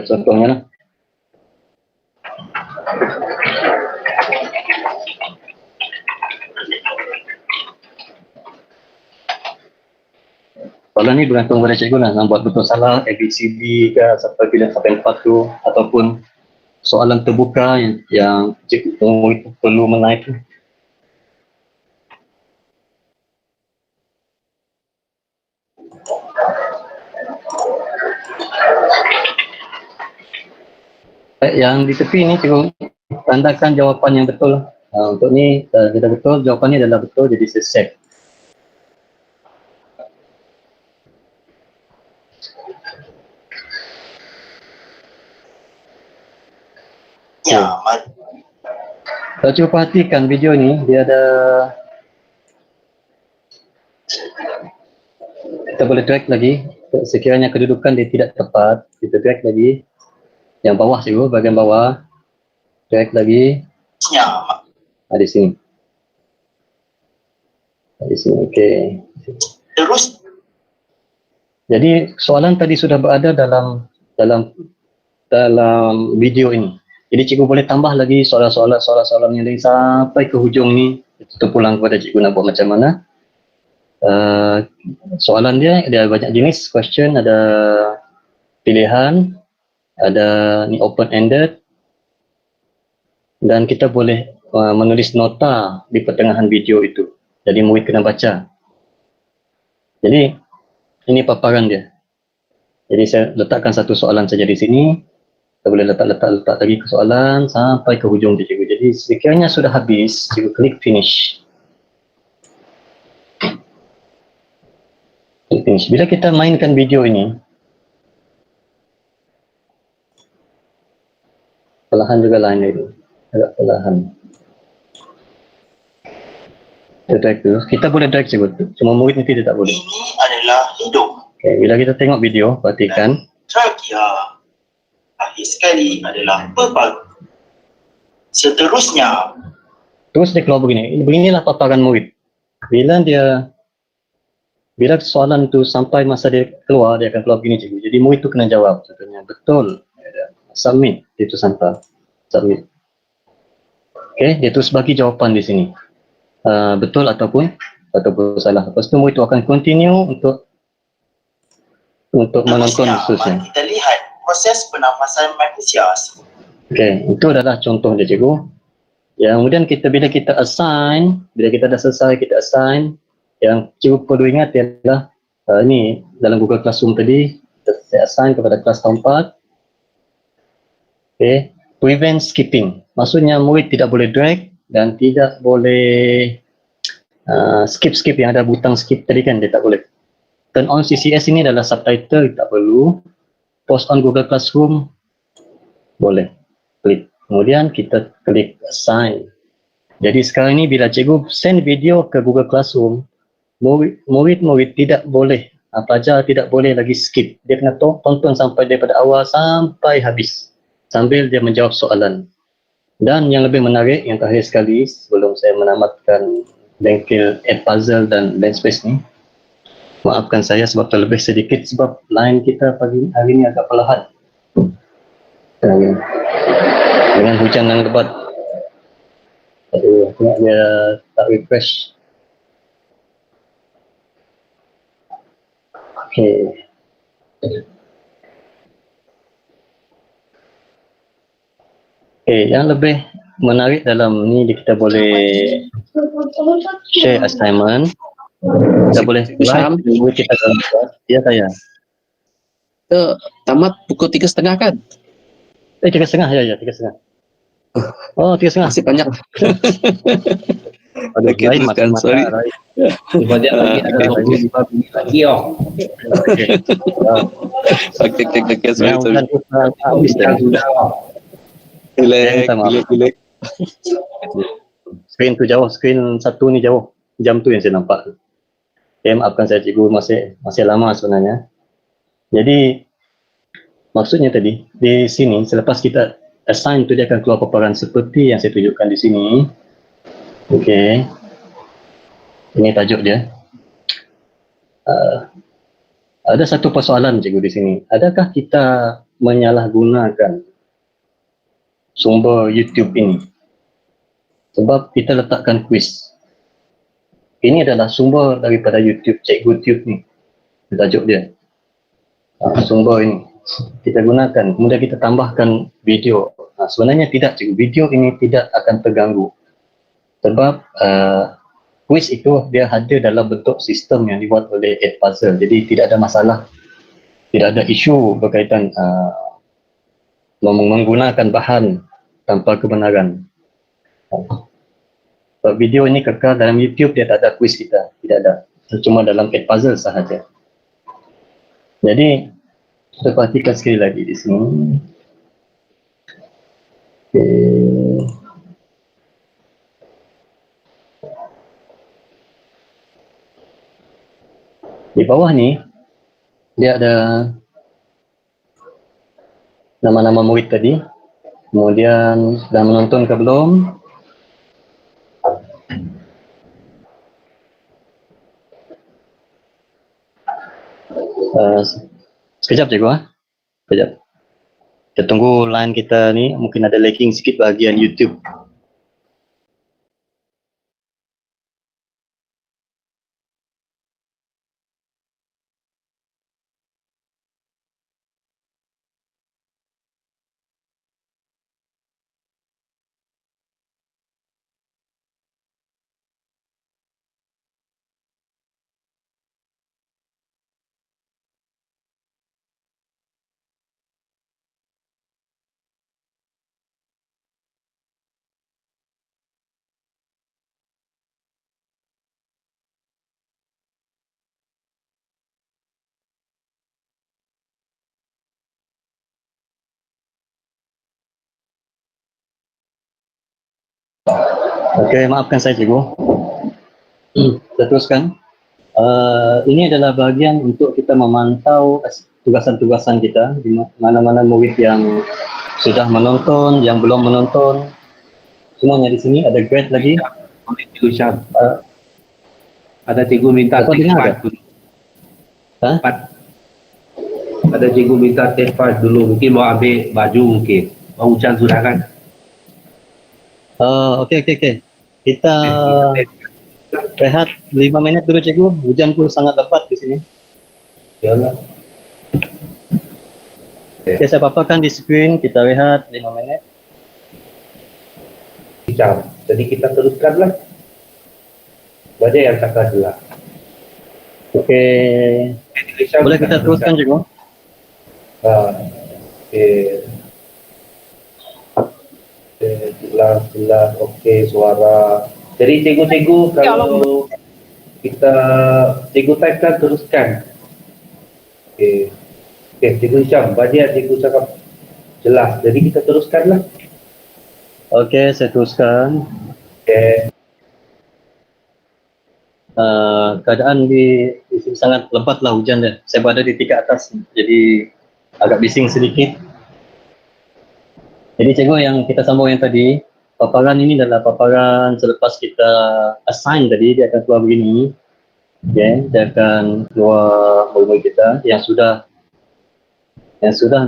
Contohnya lah. Soalan ni bergantung pada cikgu lah, nak buat betul salah, ABCD ke, sampai bila sampai 4 tu, ataupun soalan terbuka yang cikgu perlu menaik. Yang di tepi ni cikgu tandakan jawapan yang betul. Untuk ni kita betul, jawapan ni adalah betul, jadi saya save. Ya, Kalau cuba perhatikan video ni, dia ada, kita boleh drag lagi. Sekiranya kedudukan dia tidak tepat, kita drag lagi. Yang bawah cikgu, bahagian bawah. Drag lagi. ya. Di sini. Di sini, okey. Terus. Jadi soalan tadi sudah berada dalam video ini. Jadi cikgu boleh tambah lagi soalan-soalan yang lain sampai ke hujung ni. Kita pulang kepada cikgu nak buat macam mana. Soalan dia ada banyak jenis question, ada pilihan, ada ni open ended, dan kita boleh menulis nota di pertengahan video itu. Jadi murid kena baca. Jadi ini paparan dia. Jadi saya letakkan satu soalan saja di sini. Kita boleh letak lagi ke soalan sampai ke hujung dia cikgu. Jadi sekiranya sudah habis, cikgu klik finish. Klik finish. Bila kita mainkan video ini, perlahan juga line itu, agak perlahan. Kita drag dulu. Kita boleh drag cikgu, cuma murid ni tidak boleh. Ini adalah hidup. Okay, bila kita tengok video, perhatikan. Trakea. Akhir sekali adalah berbalik. Seterusnya, Terus dia keluar begini. Beginilah paparan murid. Bila soalan itu sampai masa dia keluar, dia akan keluar begini cikgu. Jadi murid itu kena jawab. Contohnya, betul. Submit. Dia itu sampai. Submit. Okay, dia terus bagi jawapan di sini. Betul ataupun salah. Lepas tu murid itu akan continue untuk menonton khususnya. mari kita lihat proses pernafasan manusia. Okay, itu adalah contoh dia cikgu. Yang kemudian bila kita assign, bila kita dah selesai kita assign, yang cikgu perlu ingat ialah ini dalam Google Classroom tadi, saya assign kepada kelas tahun 4. Okay, prevent skipping. Maksudnya murid tidak boleh drag dan tidak boleh skip yang ada butang skip tadi kan, dia tak boleh. Turn on CCS ini adalah subtitle, tak perlu. Post on Google Classroom, boleh. Klik. Kemudian kita klik assign. Jadi sekarang ini bila cikgu send video ke Google Classroom, murid-murid tidak boleh, pelajar tidak boleh lagi skip. Dia kena tonton sampai daripada awal sampai habis, sambil dia menjawab soalan. Dan yang lebih menarik, yang terakhir sekali, sebelum saya menamatkan bengkel Edpuzzle dan Landspace ni, maafkan saya sebab terlebih sedikit sebab line kita pagi hari ini agak perlahan. Dengan hujan yang lebat. Aduh, dia tak refresh. Okey. Okey, yang lebih menarik dalam ni kita boleh share assignment. Kita boleh live kita dalam kelas. Ya saya. Tamat pukul 3.30 kan? 3.30 ya 3.30. Oh 3.30. Masih banyak. Aduh, Okey, lain teruskan, mata-mata, sorry. lain. Banyak lagi ada 25 minit lagi Okey. Okey, sorry. Yang habis dah. sudah. Relax. Screen tu jauh, screen satu ni jauh. Jam tu yang saya nampak. Okay, maafkan saya cikgu, masih lama sebenarnya. Jadi maksudnya tadi di sini selepas kita assign tu dia akan keluar paparan seperti yang saya tunjukkan di sini. Okey. Ini tajuk dia. Ada satu persoalan cikgu di sini. Adakah kita menyalahgunakan sumber YouTube ini? Sebab kita letakkan quiz. Ini adalah sumber daripada YouTube, Cikgu Tube ni. Tajuk dia. Sumber ini. Kita gunakan, kemudian kita tambahkan video. Sebenarnya tidak cikgu, video ini tidak akan terganggu. Sebab quiz itu dia ada dalam bentuk sistem yang dibuat oleh Edpuzzle. Jadi tidak ada masalah. Tidak ada isu berkaitan menggunakan bahan tanpa kebenaran. Video ini kekal dalam YouTube, dia tak ada quiz kita, tidak ada. Cuma dalam Edpuzzle sahaja. Jadi kita perhatikan sekali lagi di sini. Okay. Di bawah ni dia ada nama-nama murid tadi. Kemudian dah menonton ke belum? Sekejap cikgu sekejap. Kita tunggu line kita ni, mungkin ada lagging sikit bahagian YouTube. Okey, maafkan saya cikgu. Kita teruskan. Ini adalah bahagian untuk kita memantau tugasan-tugasan kita di mana-mana murid yang sudah menonton, yang belum menonton. Semuanya di sini ada grade lagi. Cikgu Syam. Uh, Ada cikgu minta Dapat take dengar 5 tak? dulu. Ha? Ada cikgu minta take 5 dulu. Mungkin mau ambil baju mungkin. Mau hujan sudah kan? Okey. Kita rehat 5 minit dulu cikgu. Hujan pun sangat lebat di sini. Yalah. Okey, saya paparkan di skrin. Kita rehat 5 minit. Jam. Jadi kita teruskanlah. Baca yang kata dulu. Okey. Boleh kita teruskan cikgu? Okey. Jelas. Okey, suara. Jadi cikgu-cikgu kalau kita cikgu typekan teruskan. Okey, cikgu Syam, baca cikgu cakap jelas. Jadi kita teruskanlah. Okey, saya teruskan. Okey. Keadaan di sini sangat lebatlah hujan dia. Saya berada di tingkat atas, jadi agak bising sedikit. Jadi cikgu, yang kita sambung yang tadi, paparan ini adalah paparan selepas kita assign tadi. Dia akan keluar begini. Okay, dia akan keluar murid kita yang sudah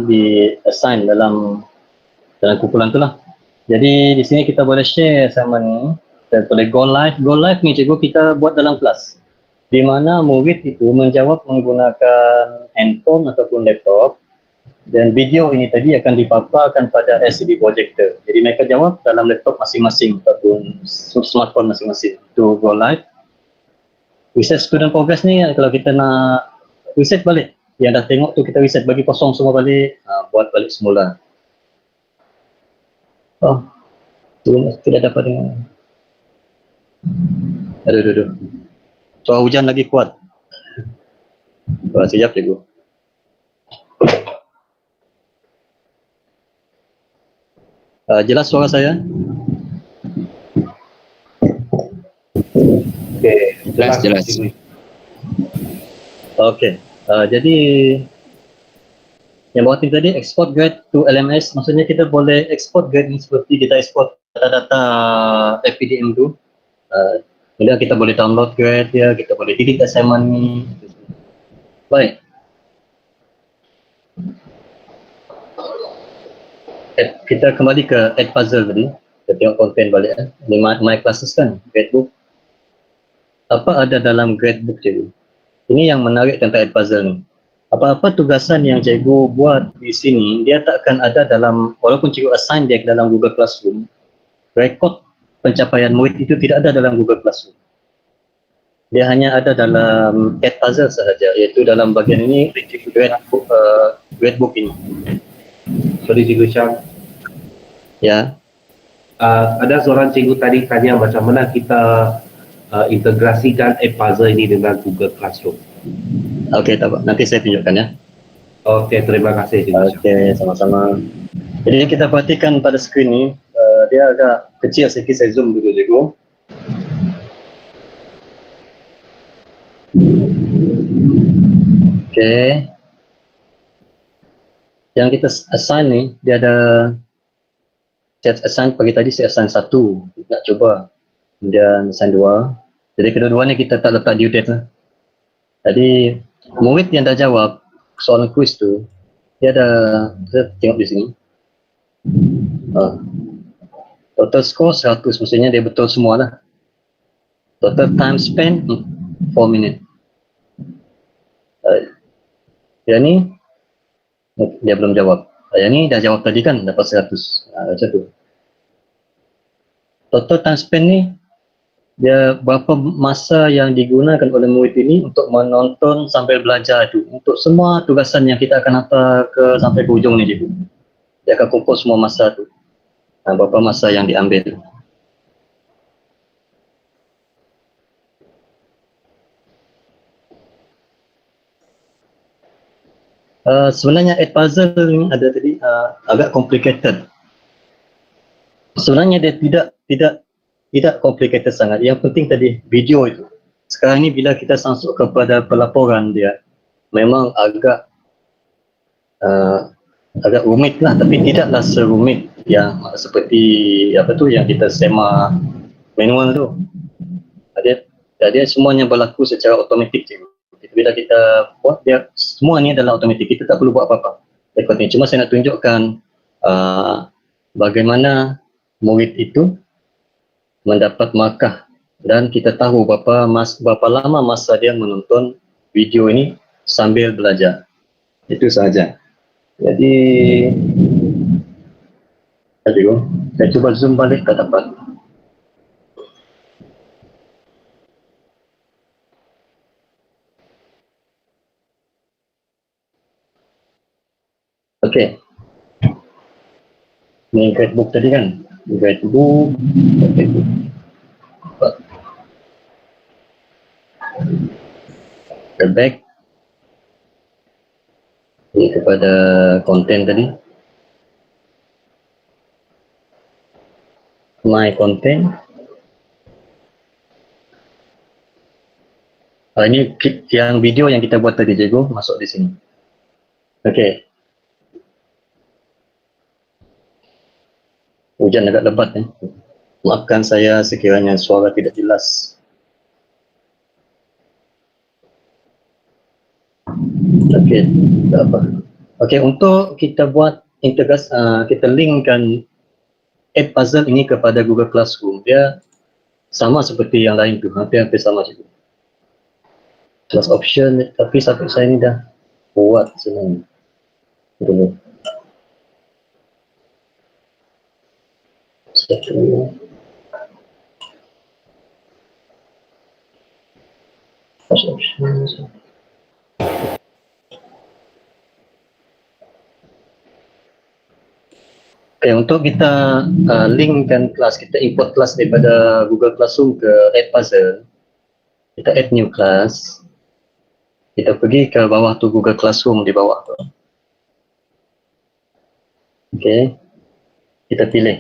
di assign dalam kumpulan tu lah. Jadi di sini kita boleh share sama ni. Kita boleh go live ni cikgu kita buat dalam kelas, di mana murid itu menjawab menggunakan handphone ataupun laptop, dan video ini tadi akan dipaparkan pada LCD projector. Jadi mereka jawab dalam laptop masing-masing ataupun smartphone masing-masing. Itu go live. Reset student progress ni kalau kita nak reset balik, yang dah tengok tu kita reset, bagi kosong semua balik, buat balik semula. Oh, tidak dapat dengar. Aduh. Suara hujan lagi kuat. Sekejap cikgu. Jelas suara saya? Okey, Jelas. Okey. Jadi yang bawah tadi export grade to LMS, maksudnya kita boleh export grade ni seperti kita export data-data FPDM tu. Kemudian kita boleh download grade dia, kita boleh edit assignment ni. Baik. Kita kembali ke add puzzle tadi. Kita tengok konten balik. Ni my classes kan, gradebook. Apa ada dalam gradebook cikgu? Ini yang menarik tentang add puzzle ni. Apa-apa tugasan yang cikgu buat di sini, dia takkan ada dalam, walaupun cikgu assign dia ke dalam Google Classroom, rekod pencapaian murid itu tidak ada dalam Google Classroom. Dia hanya ada dalam add puzzle sahaja, iaitu dalam bahagian ini gradebook ini. Sorry cikgu Syam. Ya. Ada seorang cikgu tadi tanya macam mana kita integrasikan add puzzle ini dengan Google Classroom. Okey, tak apa. Nanti saya tunjukkan ya. Okey, terima kasih cikgu Syam. Okey, sama-sama. Jadi yang kita perhatikan pada skrin ni, dia agak kecil sikit, saya zoom dulu cikgu. Okey. Yang kita assign ni, dia ada, saya assign pagi tadi, saya assign 1, nak cuba. Kemudian assign 2. Jadi kedua-duanya kita tak letak due date lah. Jadi murid yang dah jawab soalan kuis tu, dia ada, kita tengok di sini. Total score 100, maksudnya dia betul semua lah. Total time spent 4 minit. Yang ni dia belum jawab. Yang ni dah jawab tadi kan, dapat 100. Macam tu. Total time spent ni, dia berapa masa yang digunakan oleh murid ini untuk menonton sambil belajar tu. Untuk semua tugasan yang kita akan hantar sampai ke hujung ni cikgu. Dia akan kumpul semua masa tu. Berapa masa yang diambil tu. Sebenarnya add puzzle ni ada tadi agak complicated. Sebenarnya dia tidak tidak complicated sangat. Yang penting tadi video itu. Sekarang ni bila kita masuk kepada pelaporan dia, memang agak rumit lah, tapi tidaklah serumit yang seperti apa tu yang kita sema manual tu. Dia semuanya berlaku secara automatik je. Bila kita buat dia, semua ni adalah automatik, kita tak perlu buat apa-apa. Cuma saya nak tunjukkan bagaimana murid itu mendapat markah dan kita tahu berapa lama masa dia menonton video ini sambil belajar. Itu sahaja. Jadi saya cuba zoom balik tak dapat. Okey. Ini guidebook tadi kan? Guidebook. Go back. Ini kepada konten tadi. My content. Ini yang video yang kita buat tadi, cikgu, masuk di sini. Okey. Hujan agak lebat ya. Maafkan saya sekiranya suara tidak jelas. Okey, tak apa. Okey, untuk kita buat integrasi, kita linkkan Edpuzzle ini kepada Google Classroom. Dia sama seperti yang lain tu, hampir-hampir sama juga. Class option, tapi sampai saya ni dah buat sebenarnya. Dulu. Class options. Okay, untuk kita linkkan kelas, kita import kelas daripada Google Classroom ke Edpuzzle, kita add new class, kita pergi ke bawah tu Google Classroom di bawah tu. Okay, kita pilih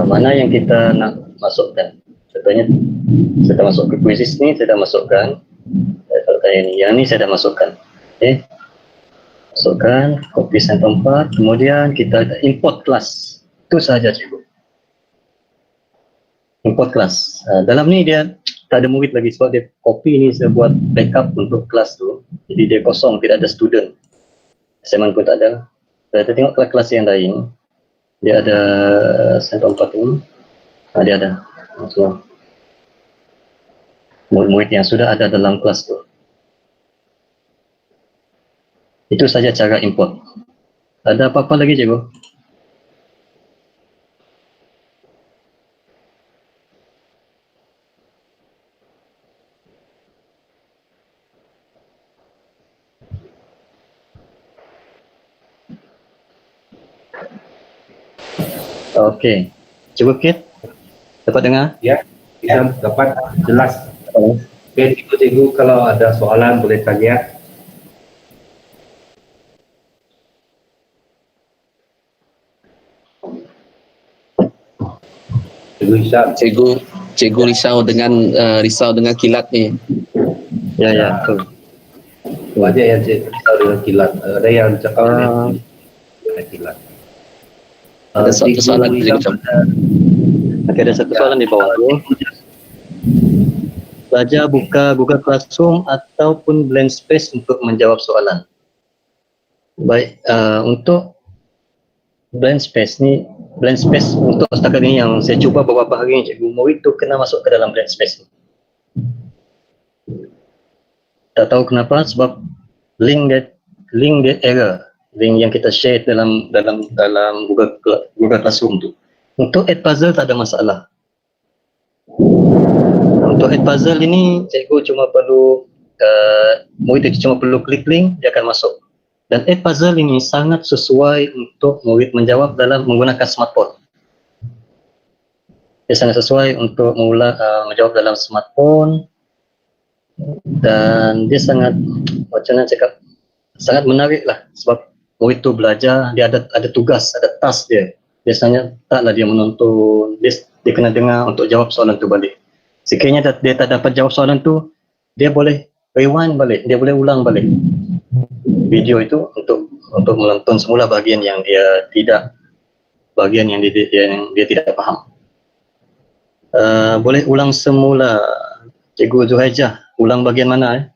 mana yang kita nak masukkan. Contohnya, saya dah masuk ke quizzes ni, saya dah masukkan. Kalau tanya ni, yang ni saya dah masukkan. Okay. Masukkan, copy center 4, kemudian kita import kelas. Itu sahaja cikgu. Import kelas. Dalam ni dia tak ada murid lagi sebab dia copy ni saya buat backup untuk kelas tu. Jadi dia kosong, tidak ada student. Assignment pun tak ada. Kita tengok kelas yang lain. Dia ada center 4 ni. Dia ada. Semua. Murid-murid yang sudah ada dalam kelas tu. Itu saja cara import. Ada apa-apa lagi cikgu? Okey. Cuba Kit. Dapat dengar? Ya, kita dapat jelas. Okey, cikgu, kalau ada soalan boleh tanya. Cikgu risau dengan kilat ni. Ya, betul. Banyak yang cerita dengan kilat. Ada yang cakap dengan kilat. Ada satu soalan tadi macam. Okey, ada satu soalan di bawah tu. Pelajar buka Google Classroom ataupun blank space untuk menjawab soalan. Baik, untuk blank space untuk setakat ini yang saya cuba beberapa hari ni, cikgu, murid tu kena masuk ke dalam blank space. Tak tahu kenapa, sebab link that error, link yang kita share dalam Google Classroom tu. Untuk Edpuzzle tak ada masalah. Untuk Edpuzzle ini, cikgu cuma perlu murid itu cuma perlu klik link, dia akan masuk. Dan Edpuzzle ini sangat sesuai untuk murid menjawab dalam menggunakan smartphone. Dia sangat sesuai untuk menjawab dalam smartphone. Dan dia sangat, macam mana cakap, sangat menarik lah. Sebab murid tu belajar, dia ada tugas, ada task dia. Biasanya taklah dia menonton, dia dia kena dengar untuk jawab soalan tu balik. Sekiranya dia tak dapat jawab soalan tu, dia boleh rewind balik, dia boleh ulang balik video itu untuk menonton semula bahagian yang dia tidak faham. Boleh ulang semula, Cikgu Zuhaijah, ulang bahagian mana?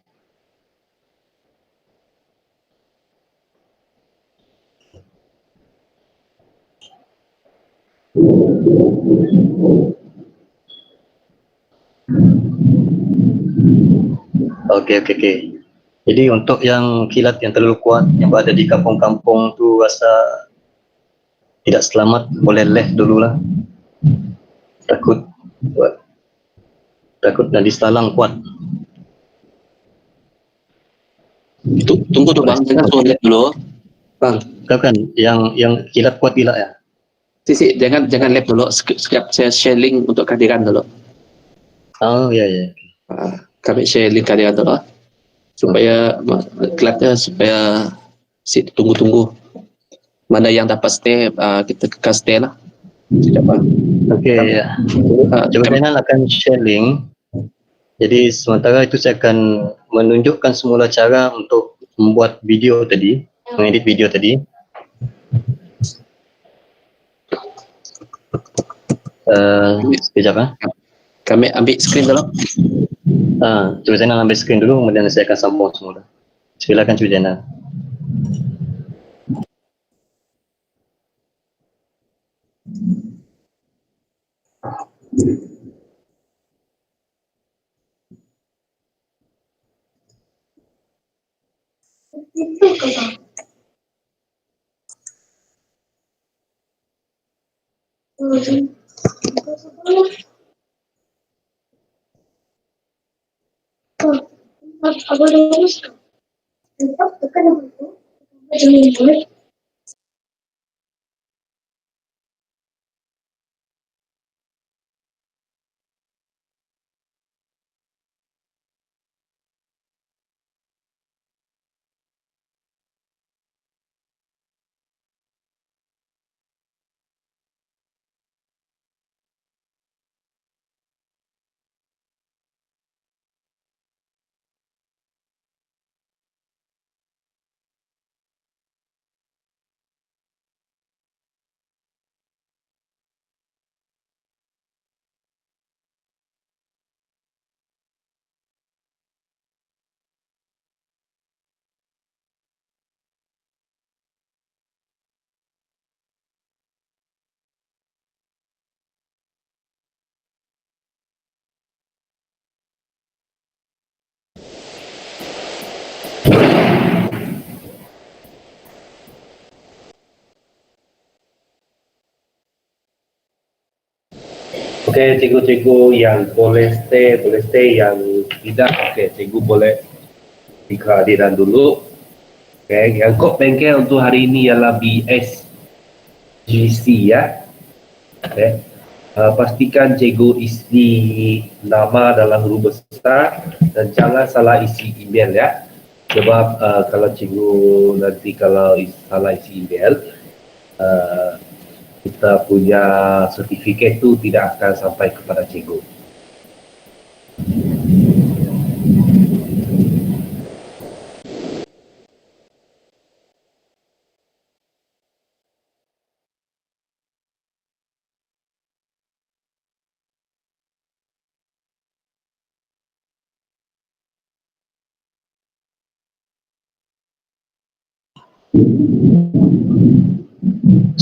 Okey. Jadi untuk yang kilat yang terlalu kuat yang berada di kampung-kampung tu rasa tidak selamat, boleh left dululah. Takut nanti salang kuat. Tunggu tu bang, jangan suruh lihat dulu. Bang, Kau kan yang kilat kuat gila ya? jangan lihat dulu. Sekejap saya share link untuk kehadiran dulu. Oh ya. Kami share link kehadiran dulu. Supaya kelatnya supaya tunggu. Mana yang dapat stay, kita kekal stay lah. Sekejap bang. Okey ya. Coba Zainal akan share link. Jadi sementara itu saya akan menunjukkan semula cara untuk membuat video tadi, mengedit video tadi. Sekejap. Kami ambil skrin dulu. Cuba Zainal ambil skrin dulu, kemudian saya akan sambung semula. Silakan cuba Zainal. Okey, cikgu-cikgu yang boleh stay, yang tidak, okey, cikgu boleh kehadiran dulu. Okey, yang kod bengkel untuk hari ini ialah BSGC ya. Okey. Pastikan cikgu isi nama dalam huruf besar dan jangan salah isi email ya. Sebab kalau cikgu nanti salah isi email, kita punya sertifikat tu tidak akan sampai kepada cikgu.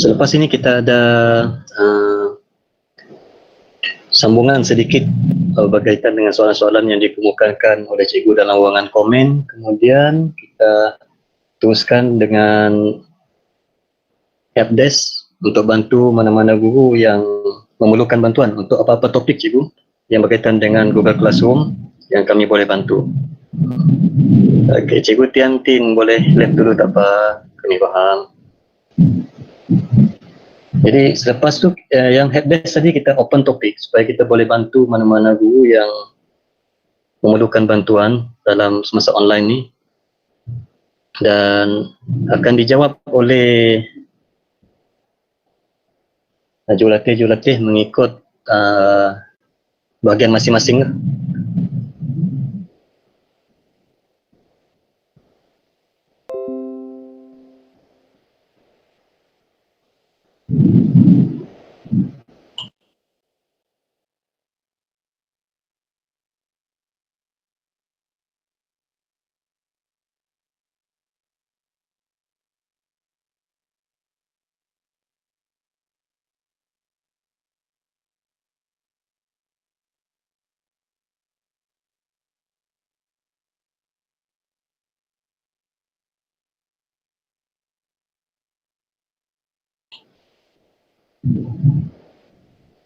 Selepas ini kita ada sambungan sedikit berkaitan dengan soalan-soalan yang dikemukakan oleh cikgu dalam ruangan komen. Kemudian kita teruskan dengan helpdesk untuk bantu mana-mana guru yang memerlukan bantuan untuk apa-apa topik cikgu yang berkaitan dengan Google Classroom yang kami boleh bantu. Okey, Cikgu Tian Tin boleh left dulu tak apa, kami faham. Jadi selepas tu yang helpdesk tadi kita open topik supaya kita boleh bantu mana-mana guru yang memerlukan bantuan dalam semasa online ni, dan akan dijawab oleh jurulatih mengikut bahagian masing-masing.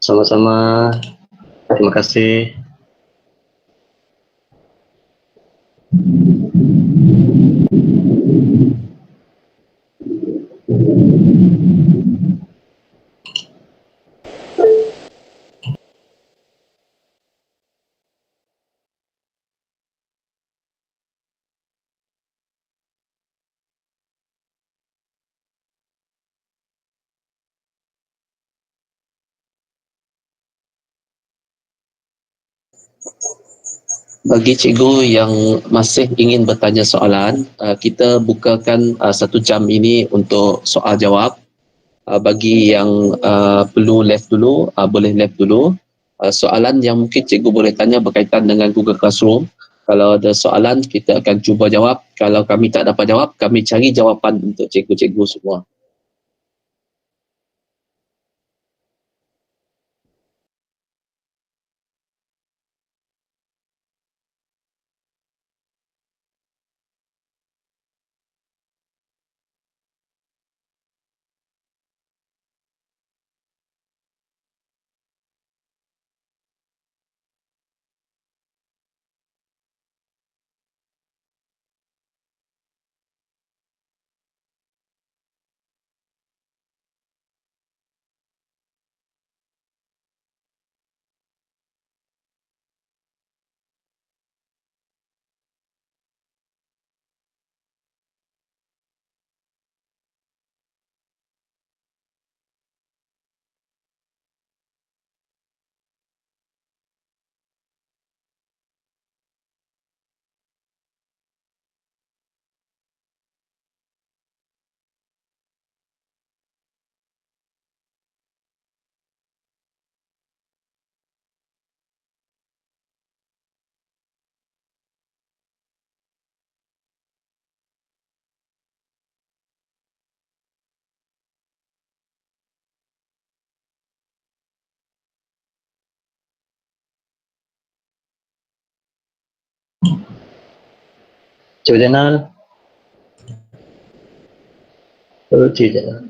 Sama-sama. Terima kasih. Bagi cikgu yang masih ingin bertanya soalan, kita bukakan 1 jam ini untuk soal jawab. Bagi yang perlu left dulu, boleh left dulu. Soalan yang mungkin cikgu boleh tanya berkaitan dengan Google Classroom. Kalau ada soalan, kita akan cuba jawab. Kalau kami tak dapat jawab, kami cari jawapan untuk cikgu-cikgu semua. Cikgu Zainal. Cikgu Zainal.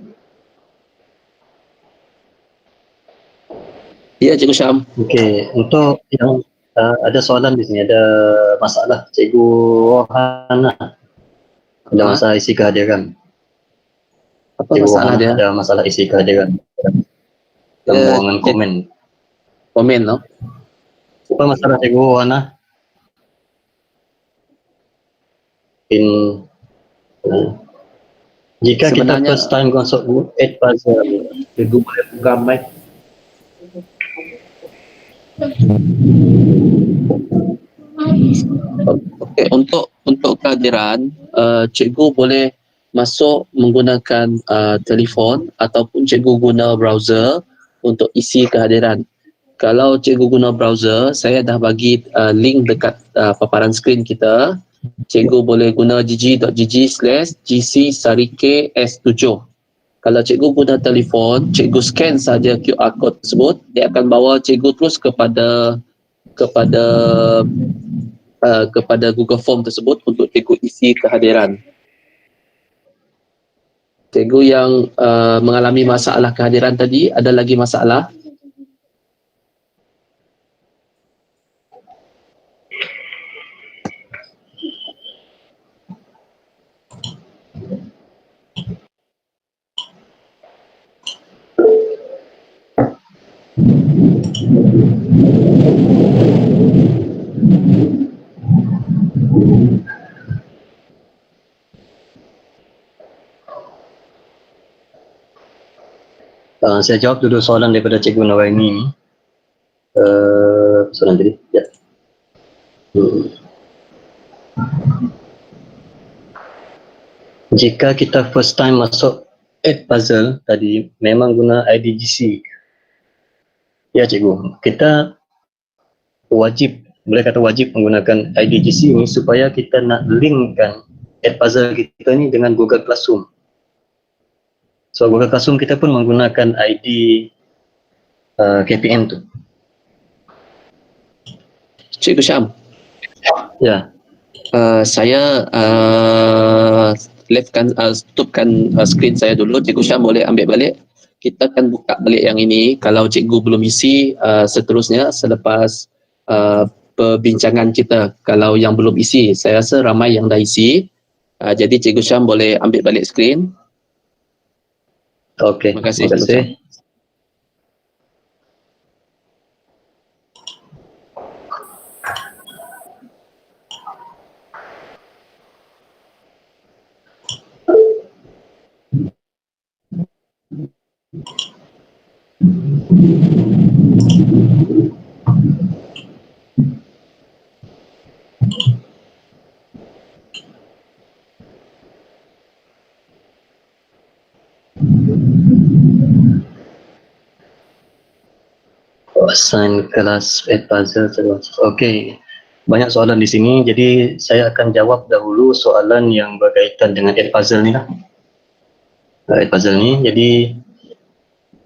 Ya, Cikgu Syam. Okey, untuk yang ada soalan di sini, ada masalah Cikgu Rohana. Ada masalah isi kehadiran. Apa Cikgu masalah Rohana dia? ada masalah isi kehadiran dalam ruangan komen. Komen, no? Apa masalah Cikgu Rohana? Jika Sebenarnya, kita first time masuk Edpuzzle, Cikgu boleh buka mic. okey, untuk kehadiran, cikgu boleh masuk menggunakan telefon ataupun cikgu guna browser untuk isi kehadiran. Kalau cikgu guna browser, saya dah bagi link dekat paparan skrin kita. Cikgu boleh guna gg.gg/gc-sarike-s7. Kalau cikgu guna telefon, cikgu scan saja QR code tersebut, dia akan bawa cikgu terus kepada Google Form tersebut untuk cikgu isi kehadiran. Cikgu yang mengalami masalah kehadiran tadi, ada lagi masalah? Saya jawab dulu soalan daripada Cikgu Noraini. Soalan tadi, ya. Jika kita first time masuk Edpuzzle tadi, memang guna IDGC. Ya cikgu, kita wajib, boleh kata wajib menggunakan IDGC ini supaya kita nak linkkan Edpuzzle kita ni dengan Google Classroom. So Google Classroom kita pun menggunakan ID KPM tu. Cikgu Syam, Ya, saya tutupkan skrin saya dulu. Cikgu Syam boleh ambil balik. Kita akan buka balik yang ini. Kalau cikgu belum isi, seterusnya selepas perbincangan kita. Kalau yang belum isi, saya rasa ramai yang dah isi. Jadi Cikgu Syam boleh ambil balik skrin. okey. Terima kasih, Terima kasih. Assign kelas Edpuzzle. Okey. Banyak soalan di sini, jadi saya akan jawab dahulu soalan yang berkaitan dengan Edpuzzle ni lah. Edpuzzle ni, jadi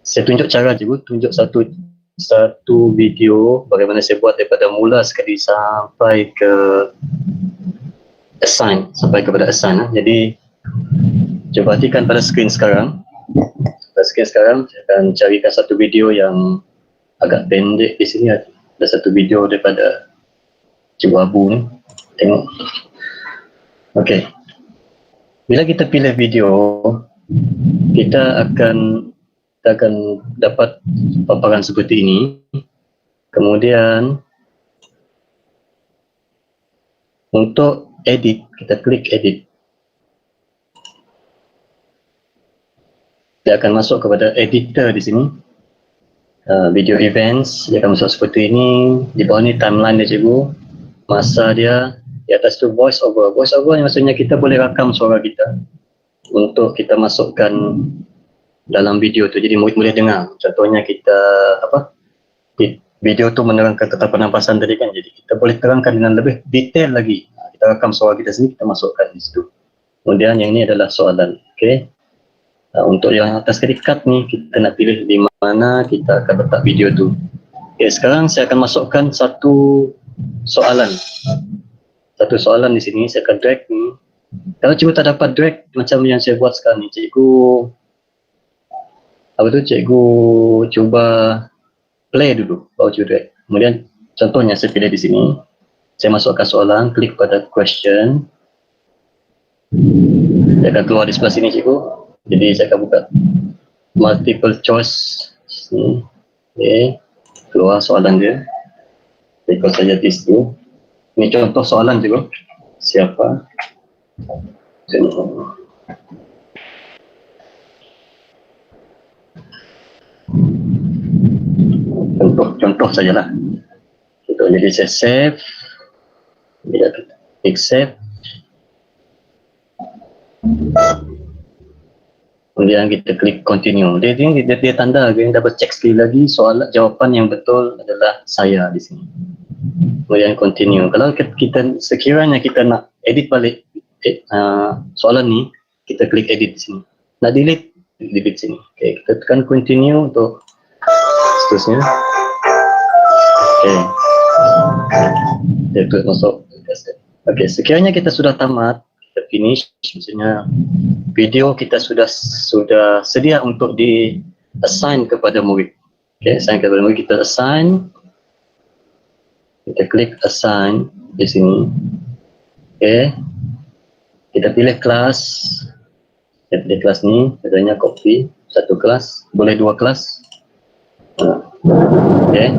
saya tunjuk cara cikgu, tunjuk satu video bagaimana saya buat daripada mula sekali sampai ke assign, sampai kepada assign. Jadi cuba perhatikan pada skrin sekarang. Pada skrin sekarang saya akan carikan satu video yang agak pendek di sini. Ada satu video daripada Cikgu Abu ni, tengok. Okey, bila kita pilih video, kita akan dapat paparan seperti ini. Kemudian untuk edit, kita klik edit. Dia akan masuk kepada editor di sini. Video events, dia akan masuk seperti ini. Di bawah ni timeline dia cikgu. Masa dia, di atas tu voice over. Voice over ni maksudnya kita boleh rakam suara kita untuk kita masukkan dalam video tu, jadi murid boleh dengar. Contohnya kita video tu menerangkan tentang penampasan tadi kan, jadi kita boleh terangkan dengan lebih detail lagi. Kita rakam suara kita sendiri, kita masukkan di situ. Kemudian yang ini adalah soalan. Okey. Untuk yang atas tadi cut ni, kita nak pilih di mana kita akan letak video tu. Okey, sekarang saya akan masukkan satu soalan di sini. Saya akan drag ni. Kalau cikgu tak dapat drag macam yang saya buat sekarang ni, cikgu cuba play dulu baru cikgu drag. Kemudian contohnya saya pilih di sini, saya masukkan soalan, klik pada question, dia akan keluar di sebelah sini cikgu. Jadi saya akan buka multiple choice sini. Okey, keluar soalan dia. Ikut saja di situ. Ini contoh soalan juga. Siapa? Contoh sajalah. Jadi saya save. Bila kita klik save. Kemudian kita klik continue. Dia tanda kita dapat cek sekali lagi soalan, jawapan yang betul adalah saya di sini. Kemudian continue. Kalau kita sekiranya kita nak edit balik soalan ni, kita klik edit di sini. Nak delete sini. Okay, kita tekan continue untuk seterusnya. Okay. Dia terus masuk. Okay, sekiranya kita sudah tamat, kita finish, maksudnya video kita sudah sedia untuk di assign kepada murid. Okay, assign kepada murid, kita assign. Kita klik assign di sini. Okay. Kita pilih kelas. Kita pilih kelas ni, katanya copy satu kelas, boleh dua kelas. Okay.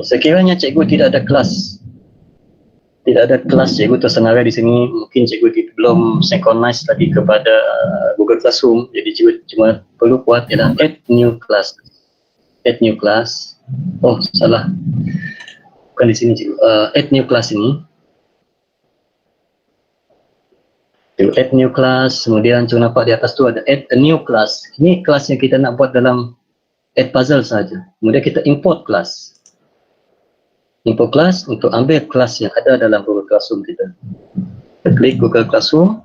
Sekiranya cikgu tidak ada kelas, cikgu tersenarai di sini, mungkin cikgu belum synchronize lagi kepada Google Classroom, jadi cikgu cuma perlu buat ialah add new class. Oh, salah. Bukan di sini, cikgu. Add new class ini. Cikgu add new class, kemudian cikgu nampak di atas tu ada add a new class. Ini kelas yang kita nak buat dalam add puzzle saja. Kemudian kita import kelas. Import kelas untuk ambil kelas yang ada dalam Google Classroom kita. Kita klik Google Classroom.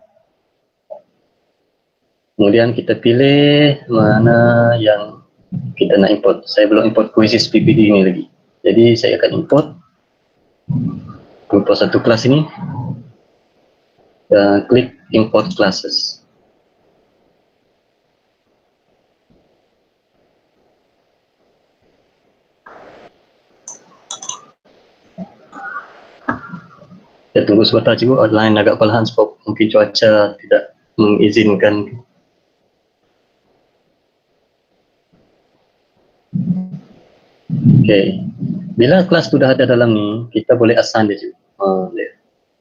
Kemudian kita pilih mana yang kita nak import. Saya belum import Quizzes PPT ini lagi. Jadi saya akan import satu kelas ini dan klik import classes. Kita tunggu sebentar cikgu, outline agak perlahan sebab mungkin cuaca tidak mengizinkan. Okay. Bila kelas sudah ada dalam ni, kita boleh assign dia cikgu.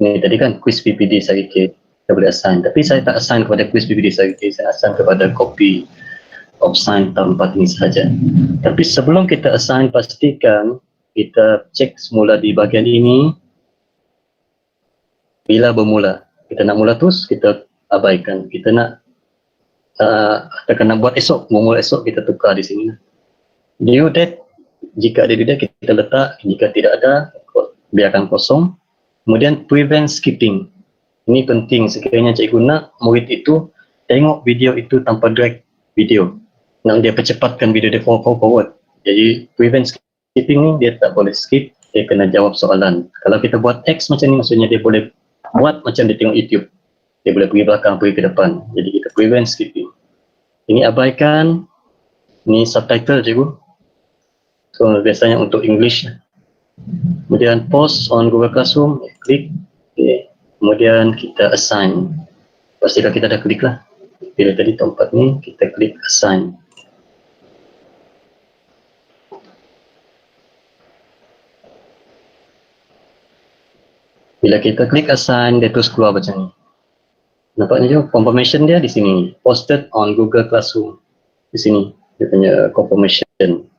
Ni tadi kan quiz PPD certificate, kita boleh assign. Tapi saya tak assign kepada quiz PPD certificate, saya assign kepada copy of sign tahun 4 ini sahaja. Tapi sebelum kita assign, pastikan kita cek semula di bahagian ini. Bila bermula, kita nak mula terus, kita abaikan. Kita nak kita nak buat esok, bermula esok, kita tukar di sini. Due date, jika ada due date, kita letak. Jika tidak ada, biarkan kosong. Kemudian prevent skipping. Ini penting, sekiranya cikgu nak murid itu tengok video itu tanpa drag video. Nak dia percepatkan video dia forward. Jadi prevent skipping ni dia tak boleh skip, dia kena jawab soalan. Kalau kita buat X macam ni, maksudnya dia boleh buat macam dia tengok YouTube. Dia boleh pergi belakang, pergi ke depan. Jadi kita prevent skipping. Ini abaikan. Ini subtitle cikgu. So biasanya untuk English. Kemudian pause on Google Classroom, klik. Okay. Kemudian kita assign. Pastikan kita dah klik lah. Bila tadi tempat ni, kita klik assign. Bila kita klik assign, dia terus keluar macam ni. Nampaknya je confirmation dia di sini. Posted on Google Classroom. Di sini dia punya confirmation.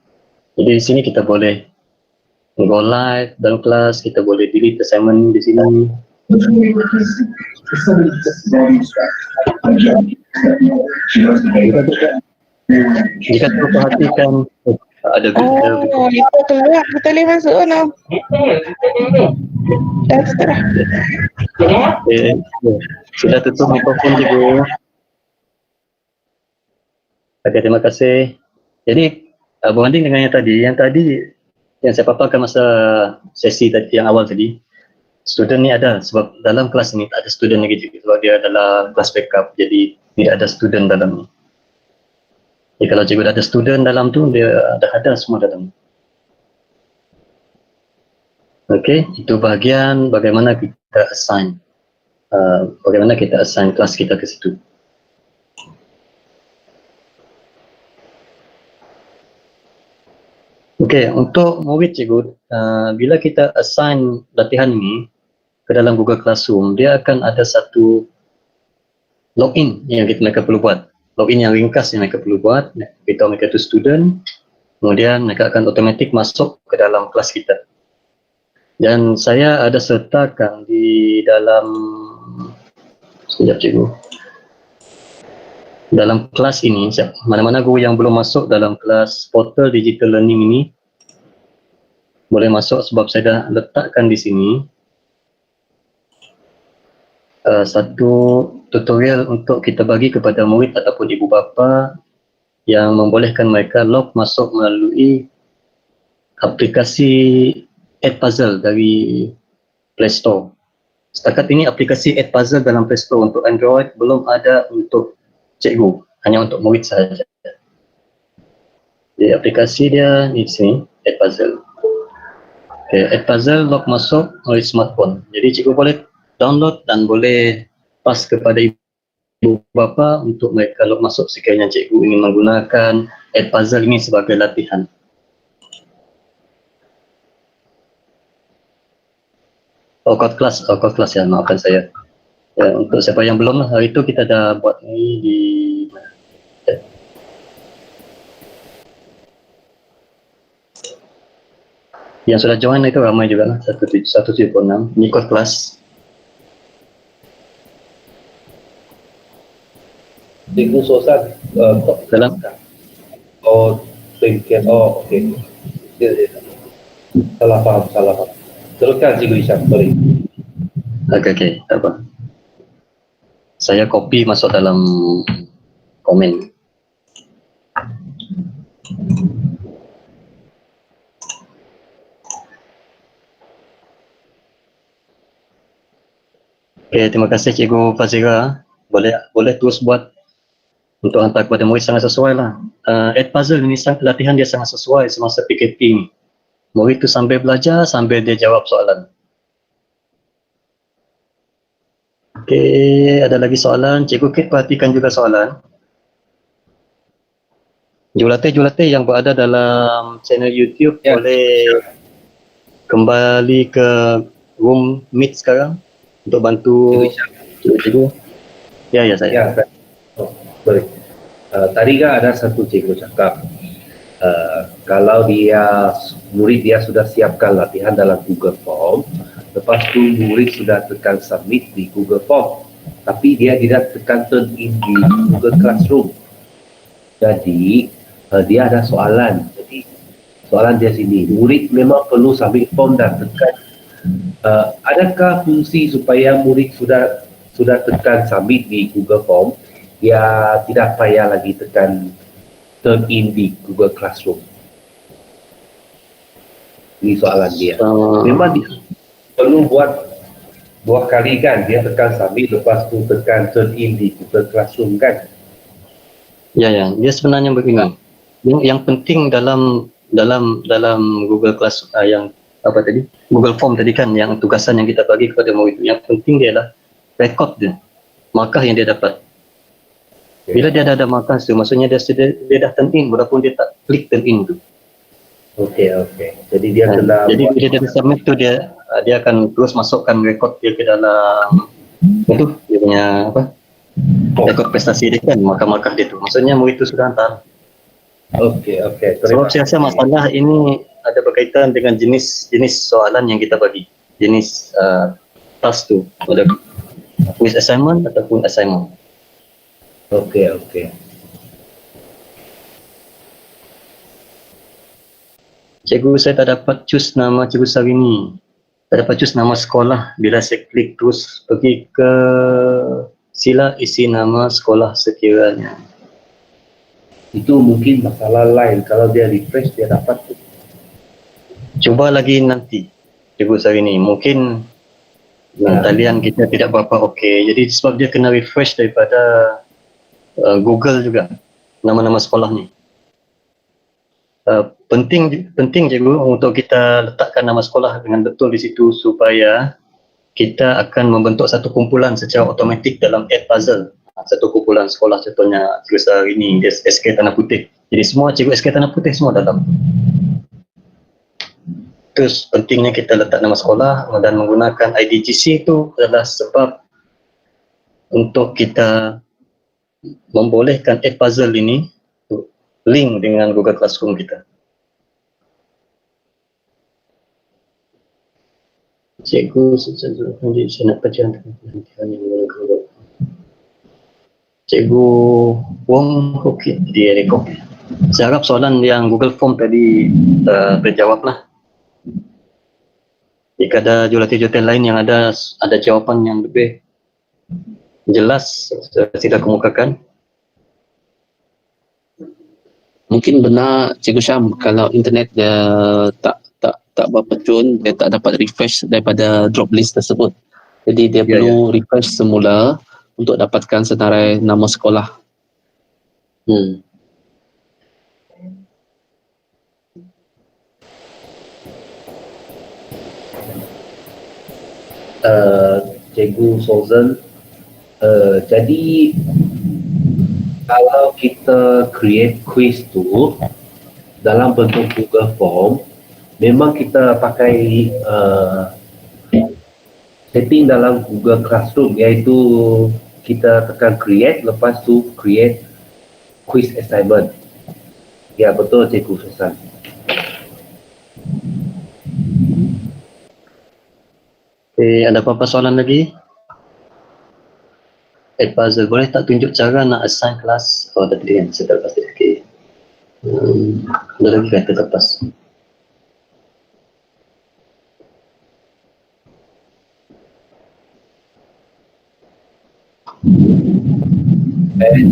Jadi di sini kita boleh go live dalam kelas, kita boleh delete assignment di sini. Jika kita perhatikan ada video. Oh, itu keluar, kita boleh masuk mana? Dah terserah. Sudah tutup mikrofon cikgu. Okey, terima kasih. Jadi berbanding dengan yang tadi yang saya paparkan masa sesi tadi, yang awal tadi, student ni ada, sebab dalam kelas ni tak ada student lagi cikgu, sebab dia adalah kelas backup, jadi tidak ada student dalam ni. Jadi kalau cikgu ada student dalam tu, dia dah ada semua dalam. Okey, itu bahagian bagaimana kita assign. Bagaimana kita assign kelas kita ke situ. Okey, untuk murid cikgu, bila kita assign latihan ini ke dalam Google Classroom, dia akan ada satu login yang mereka perlu buat. Login yang ringkas yang mereka perlu buat. Beritahu mereka itu student, kemudian mereka akan otomatik masuk ke dalam kelas kita. Dan saya ada sertakan di dalam, sekejap cikgu, dalam kelas ini, mana-mana guru yang belum masuk dalam kelas portal digital learning ini, boleh masuk sebab saya dah letakkan di sini satu tutorial untuk kita bagi kepada murid ataupun ibu bapa yang membolehkan mereka log masuk melalui aplikasi Edpuzzle dari Play Store. Setakat ini aplikasi Edpuzzle dalam Play Store untuk Android belum ada untuk cikgu, hanya untuk murid sahaja. Jadi aplikasi dia di sini, Edpuzzle. Okay, Edpuzzle log masuk melalui smartphone. Jadi cikgu boleh download dan boleh pas kepada ibu bapa untuk mereka log masuk sekiranya cikgu ingin menggunakan Edpuzzle ini sebagai latihan. Code class ya, maafkan saya. Ya, untuk siapa yang belum, hari itu kita dah buat ini di Yang sudah join itu ramai juga lah, 176 ikut kelas. Cikgu Sosan Dalam oh demikian, oh okey. Ya, ya. Salah faham. Teruskan Cikgu Isyam, sorry. okey, tak apa. Saya copy masuk dalam komen. Okey, terima kasih Cikgu Fazira. Boleh terus buat untuk hantar kepada murid, sangat sesuai lah. Add puzzle ini latihan dia sangat sesuai semasa PKP ni. Murid tu sambil belajar, sambil dia jawab soalan. Okey, ada lagi soalan. Cikgu Kit perhatikan juga soalan. Jurulatih yang berada dalam channel YouTube Ya. boleh kembali ke room meet sekarang untuk bantu Cikgu Isyam. cikgu. Ya, saya. Ya, oh, sorry. Tadi kan ada satu cikgu cakap, kalau murid dia sudah siapkan latihan dalam Google Form, lepas tu murid sudah tekan submit di Google Form, tapi dia tidak tekan turn in di Google Classroom. Jadi dia ada soalan. Jadi soalan dia sini, murid memang perlu submit form dan tekan. Adakah fungsi supaya murid sudah tekan submit di Google Form, dia tidak payah lagi tekan turn in di Google Classroom? Ini soalan dia. Memang dia perlu buat dua kali kan, dia tekan submit lepas tu tekan turn in di Google Classroom kan? Ya, dia sebenarnya begini. Yang penting dalam Google Class yang apa tadi? Google Form tadi kan, yang tugasan yang kita bagi kepada murid, yang penting dia lah rekod dia, markah yang dia dapat. Bila dia dah ada markah tu, maksudnya dia dah turn in, walaupun dia tak klik turn in tu. Okey. Jadi dia kena Jadi bila dia submit tu, dia akan terus masukkan rekod dia ke dalam itu, dia punya apa? Rekod prestasi dia kan, markah-markah dia tu. Maksudnya murid tu sudah hantar. Okey. Sebab saya rasa masalah ini ada berkaitan dengan jenis soalan yang kita bagi. Jenis task tu, ada quiz assignment ataupun assignment. Okey. Cikgu, saya tak dapat choose nama Cikgu Sarini. Tak dapat choose nama sekolah. Bila saya klik terus pergi ke sila isi nama sekolah sekiranya. Itu mungkin masalah lain. Kalau dia refresh, dia dapat tu. Cuba lagi nanti Cikgu Sarini. Mungkin talian kita tidak berapa okey. Jadi sebab dia kena refresh daripada Google juga nama-nama sekolah ni. Penting cikgu untuk kita letakkan nama sekolah dengan betul di situ supaya kita akan membentuk satu kumpulan secara automatik dalam add puzzle. Satu kumpulan sekolah, contohnya Cikgu Sarini SK Tanah Putih. Jadi semua cikgu SK Tanah Putih semua dalam. Terus pentingnya kita letak nama sekolah dan menggunakan IDGC itu adalah sebab untuk kita membolehkan add puzzle ini link dengan Google Classroom kita. Cikgu, saya nak baca Cikgu Wong, okey, dia rekod. Saya harap soalan yang Google Form tadi terjawab lah. Jika ada jurulatih-jurulatih lain yang ada jawapan yang lebih jelas, sila kemukakan. Mungkin benar Cikgu Syam, kalau internet dia tak berpecun, dia tak dapat refresh daripada drop list tersebut. Jadi dia perlu refresh semula untuk dapatkan senarai nama sekolah. Cikgu Sozen, jadi kalau kita create quiz tu dalam bentuk Google Form, memang kita pakai setting dalam Google Classroom, iaitu kita tekan create, lepas tu create quiz assignment. Ya, betul Cikgu Susan. Ada apa-apa soalan lagi? Puzzle, boleh tak tunjuk cara nak assign kelas? Oh, tadi kan, saya terlepas tadi. Okay. Ada lagi kan, terlepas.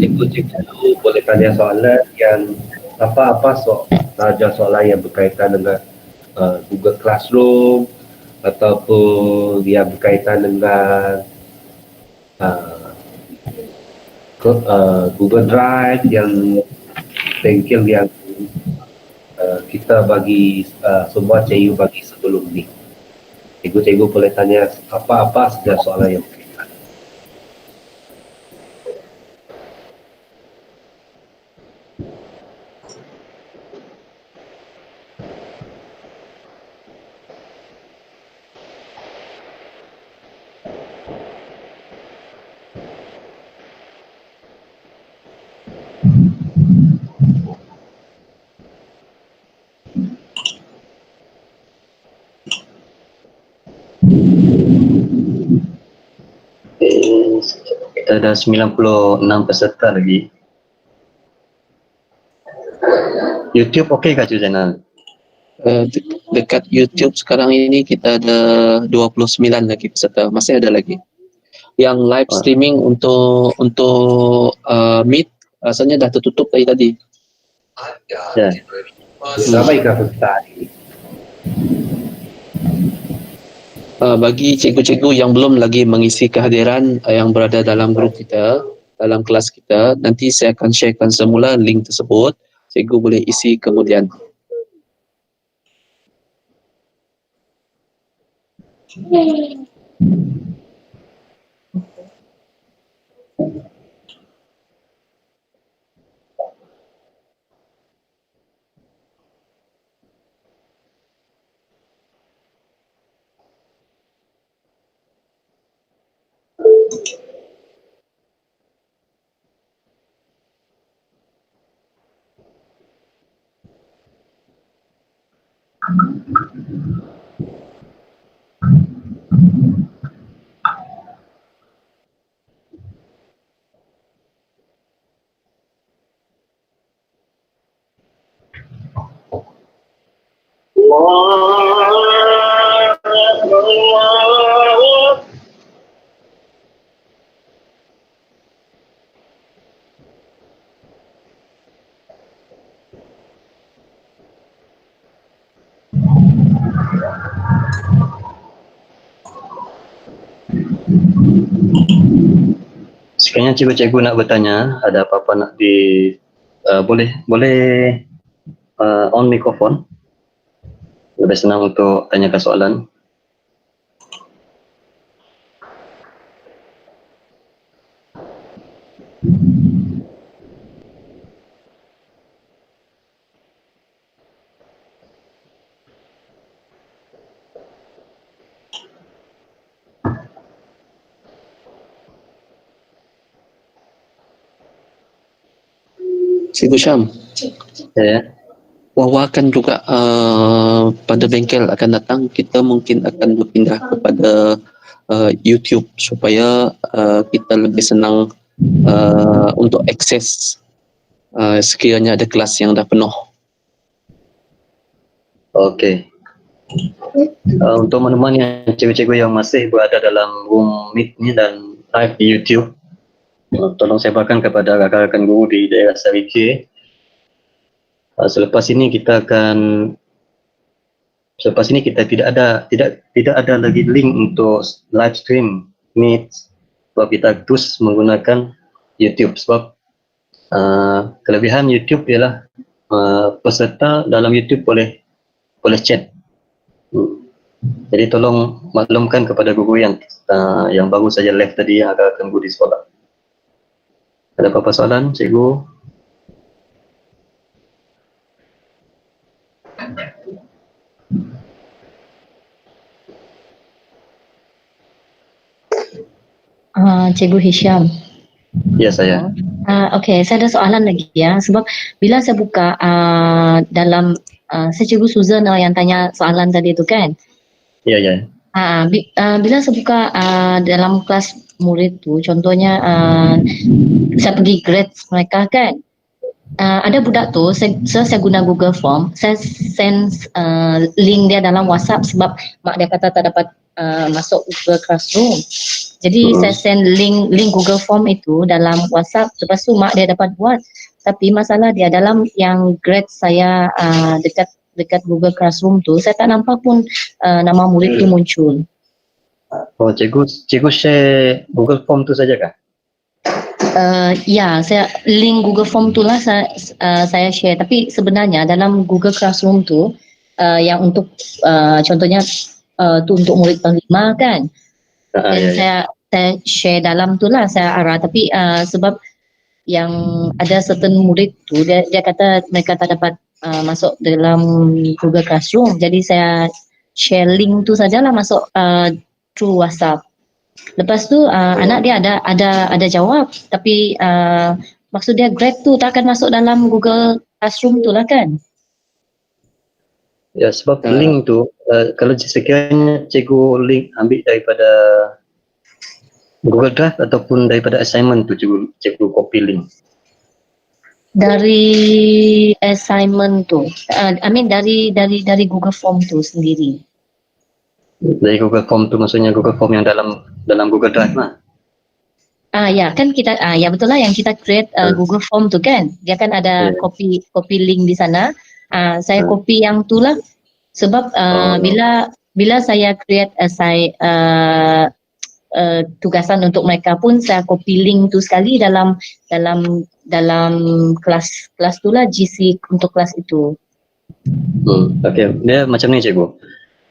Cikgu boleh tanya soalan yang apa-apa soalan yang berkaitan dengan Google Classroom ataupun yang berkaitan dengan Google Drive yang bengkel yang kita bagi semua cikgu bagi sebelum ni. Cikgu-cikgu boleh tanya apa-apa saja soalan yang berkaitan. Kita ada 96 peserta lagi. YouTube okey kah Cik Zainal? Dekat YouTube sekarang ini kita ada 29 lagi peserta, masih ada lagi. Yang live streaming untuk Meet rasanya dah tertutup tadi. Ya. Ramaikah peserta hari ini? Bagi cikgu-cikgu yang belum lagi mengisi kehadiran yang berada dalam grup kita, dalam kelas kita, nanti saya akan sharekan semula link tersebut. Cikgu boleh isi kemudian. Sekiranya cikgu-cikgu nak bertanya, ada apa-apa nak boleh on mikrofon. Lebih senang untuk tanyakan soalan. Cikgu Syam, Ya. wawakan juga pada bengkel akan datang, kita mungkin akan berpindah kepada YouTube supaya kita lebih senang untuk akses sekiranya ada kelas yang dah penuh. Okey. Untuk teman-teman yang cikgu-cikgu yang masih berada dalam room meet ni dan live di YouTube, tolong sebarkan kepada rakan-rakan guru di daerah Sarike. Selepas ini kita tidak ada lagi link untuk live stream Meet, sebab kita terus menggunakan YouTube. Sebab kelebihan YouTube ialah peserta dalam YouTube boleh chat. Jadi tolong maklumkan kepada guru yang baru saja live tadi yang akan guru di sekolah. Ada apa-apa soalan, cikgu? Cikgu Hisham. Ya, saya. Okey, saya ada soalan lagi ya. Sebab bila saya buka dalam saya Cikgu Susan yang tanya soalan tadi tu kan. Ya. Bila saya buka dalam kelas murid tu, contohnya saya pergi grade mereka kan, ada budak tu, saya guna Google Form, saya send link dia dalam WhatsApp sebab mak dia kata tak dapat masuk Google Classroom. Jadi saya send link Google Form itu dalam WhatsApp, lepas tu mak dia dapat buat. Tapi masalah dia dalam yang grade saya dekat Google Classroom tu, saya tak nampak pun nama murid tu muncul. Oh, cikgu share Google Form tu saja kah? Ya, saya link Google Form tu lah saya share. Tapi sebenarnya dalam Google Classroom tu yang untuk contohnya tu untuk murid kelima kan. Dan saya share dalam tu lah saya arah. Tapi sebab yang ada certain murid tu dia kata mereka tak dapat masuk dalam Google Classroom. Jadi saya share link tu sajalah masuk through WhatsApp. Lepas tu anak dia ada jawab, tapi maksud dia grade tu tak akan masuk dalam Google Classroom tu lah kan? Ya, sebab link tu kalau sekiranya cikgu link ambil daripada Google Drive ataupun daripada assignment tu cikgu copy link. Dari assignment tu, dari Google Form tu sendiri. Dari Google Form tu maksudnya Google Form yang dalam Google Drive lah. Ya kan kita ya betul lah yang kita create Google Form tu kan. Dia kan ada copy link di sana. Saya copy yang tu lah sebab bila saya create tugasan untuk mereka pun saya copy link tu sekali dalam kelas tu lah GC untuk kelas itu. Okey, dia macam ni cikgu.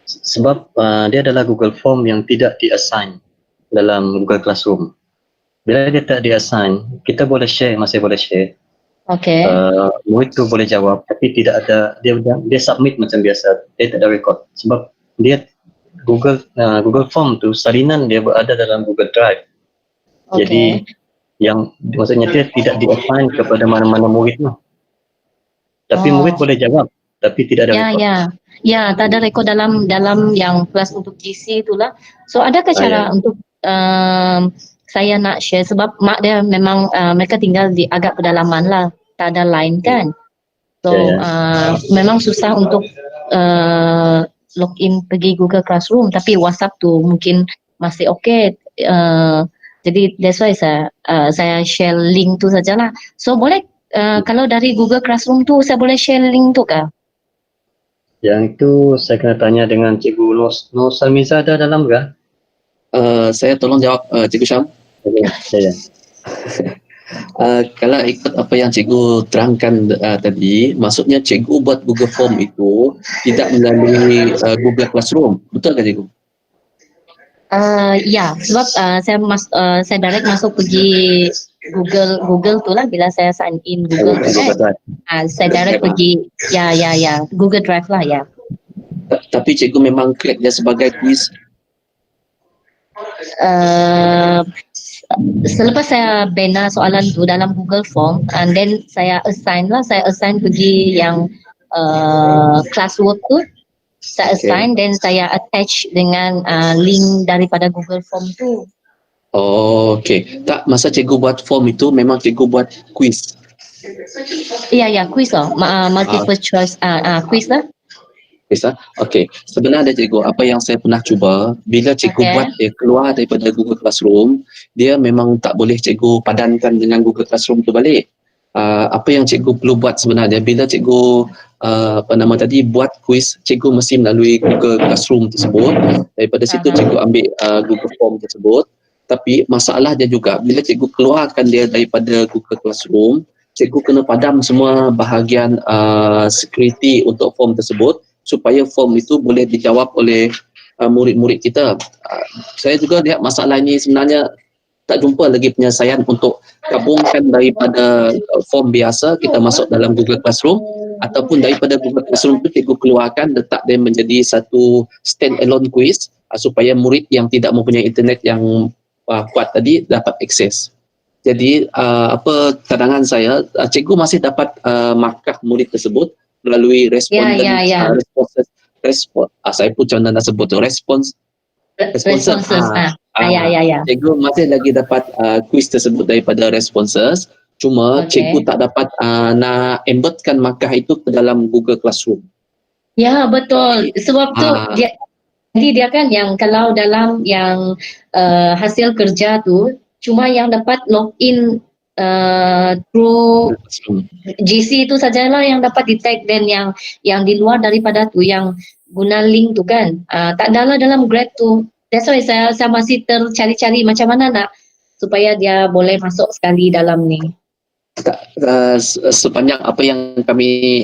Sebab dia adalah Google Form yang tidak di-assign dalam Google Classroom. Bila dia tak di-assign, kita masih boleh share. Okey. Murid tu boleh jawab, tapi tidak ada, dia submit macam biasa, dia tak ada record. Sebab dia Google Form tu salinan dia berada dalam Google Drive. Jadi yang maksudnya dia tidak di-assign kepada mana-mana murid tu. Tapi murid boleh jawab, tapi tidak ada record. Ya, tak ada rekod dalam yang kelas untuk GC itulah. So adakah cara untuk saya nak share sebab mak dia memang mereka tinggal di agak pedalaman lah, tak ada line kan. So memang susah untuk login pergi Google Classroom, tapi WhatsApp tu mungkin masih okey. Jadi that's why saya share link tu sajalah. So boleh kalau dari Google Classroom tu saya boleh share link tu kah? Yang itu saya kena tanya dengan Cikgu Nur Salmiza ada dalam ke? Saya tolong jawab Cikgu Syam. Ya. Kalau ikut apa yang cikgu terangkan tadi, maksudnya cikgu buat Google Form itu tidak melalui Google Classroom. Betul ke cikgu? Ya, sebab saya direct masuk pergi Google tu lah bila saya sign in Google tu kan. Saya direct pergi Google Drive lah ya. Tapi cikgu memang create dia sebagai quiz. Selepas saya bina soalan tu dalam Google Form and then saya assign pergi yang classwork tu. Saya assign dan saya attach dengan link daripada Google Form tu. Oh, okey. Tak, masa cikgu buat form itu memang cikgu buat quiz. Ya, quiz lah. Multiple choice quiz lah. Quiz lah. Okey. Sebenarnya cikgu, apa yang saya pernah cuba, bila cikgu buat dia keluar daripada Google Classroom, dia memang tak boleh cikgu padankan dengan Google Classroom tu balik. Apa yang cikgu perlu buat sebenarnya, bila cikgu buat quiz, cikgu mesti melalui Google Classroom tersebut. Daripada situ cikgu ambil Google Form tersebut. Tapi masalah dia juga, bila cikgu keluarkan dia daripada Google Classroom, cikgu kena padam semua bahagian security untuk form tersebut supaya form itu boleh dijawab oleh murid-murid kita. Saya juga lihat masalah ini sebenarnya tak jumpa lagi penyelesaian untuk gabungkan daripada form biasa kita masuk dalam Google Classroom ataupun daripada Google Classroom itu cikgu keluarkan, letak dia menjadi satu stand alone quiz supaya murid yang tidak mempunyai internet yang kuat tadi dapat akses. Jadi cadangan saya, cikgu masih dapat markah murid tersebut melalui respon. Saya pun macam nak sebut tu, respons responses. Ya. Cikgu masih lagi dapat kuis tersebut daripada responses. Cuma cikgu tak dapat nak embedkan markah itu ke dalam Google Classroom. Ya, betul. Sebab tu jadi dia kan yang kalau dalam yang hasil kerja tu cuma yang dapat login through GC itu sajalah yang dapat detect, dan yang di luar daripada tu yang guna link tu kan tak adalah dalam Grab tu. That's why saya masih tercari-cari macam mana nak supaya dia boleh masuk sekali dalam ni. Sepanjang apa yang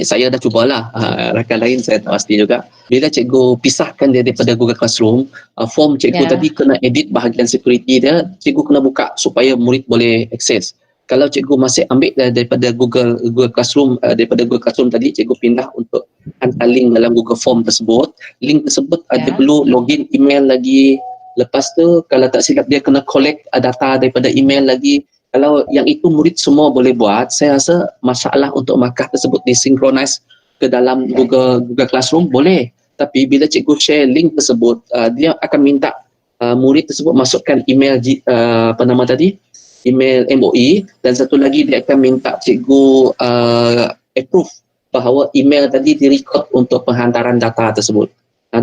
saya dah cubalah, rakan lain saya tak pasti juga. Bila cikgu pisahkan dia daripada Google Classroom, form cikgu tadi kena edit bahagian security dia, cikgu kena buka supaya murid boleh akses. Kalau cikgu masih ambil daripada Google Classroom, daripada Google Classroom tadi, cikgu pindah untuk hantar link dalam Google Form tersebut. Link tersebut dia perlu login email lagi. Lepas tu kalau tak silap dia kena collect data daripada email lagi. Kalau yang itu murid semua boleh buat, saya rasa masalah untuk markah tersebut disinkronize ke dalam Google Classroom boleh. Tapi bila cikgu share link tersebut, dia akan minta murid tersebut masukkan email email MOE, dan satu lagi dia akan minta cikgu approve bahawa email tadi direkod untuk penghantaran data tersebut.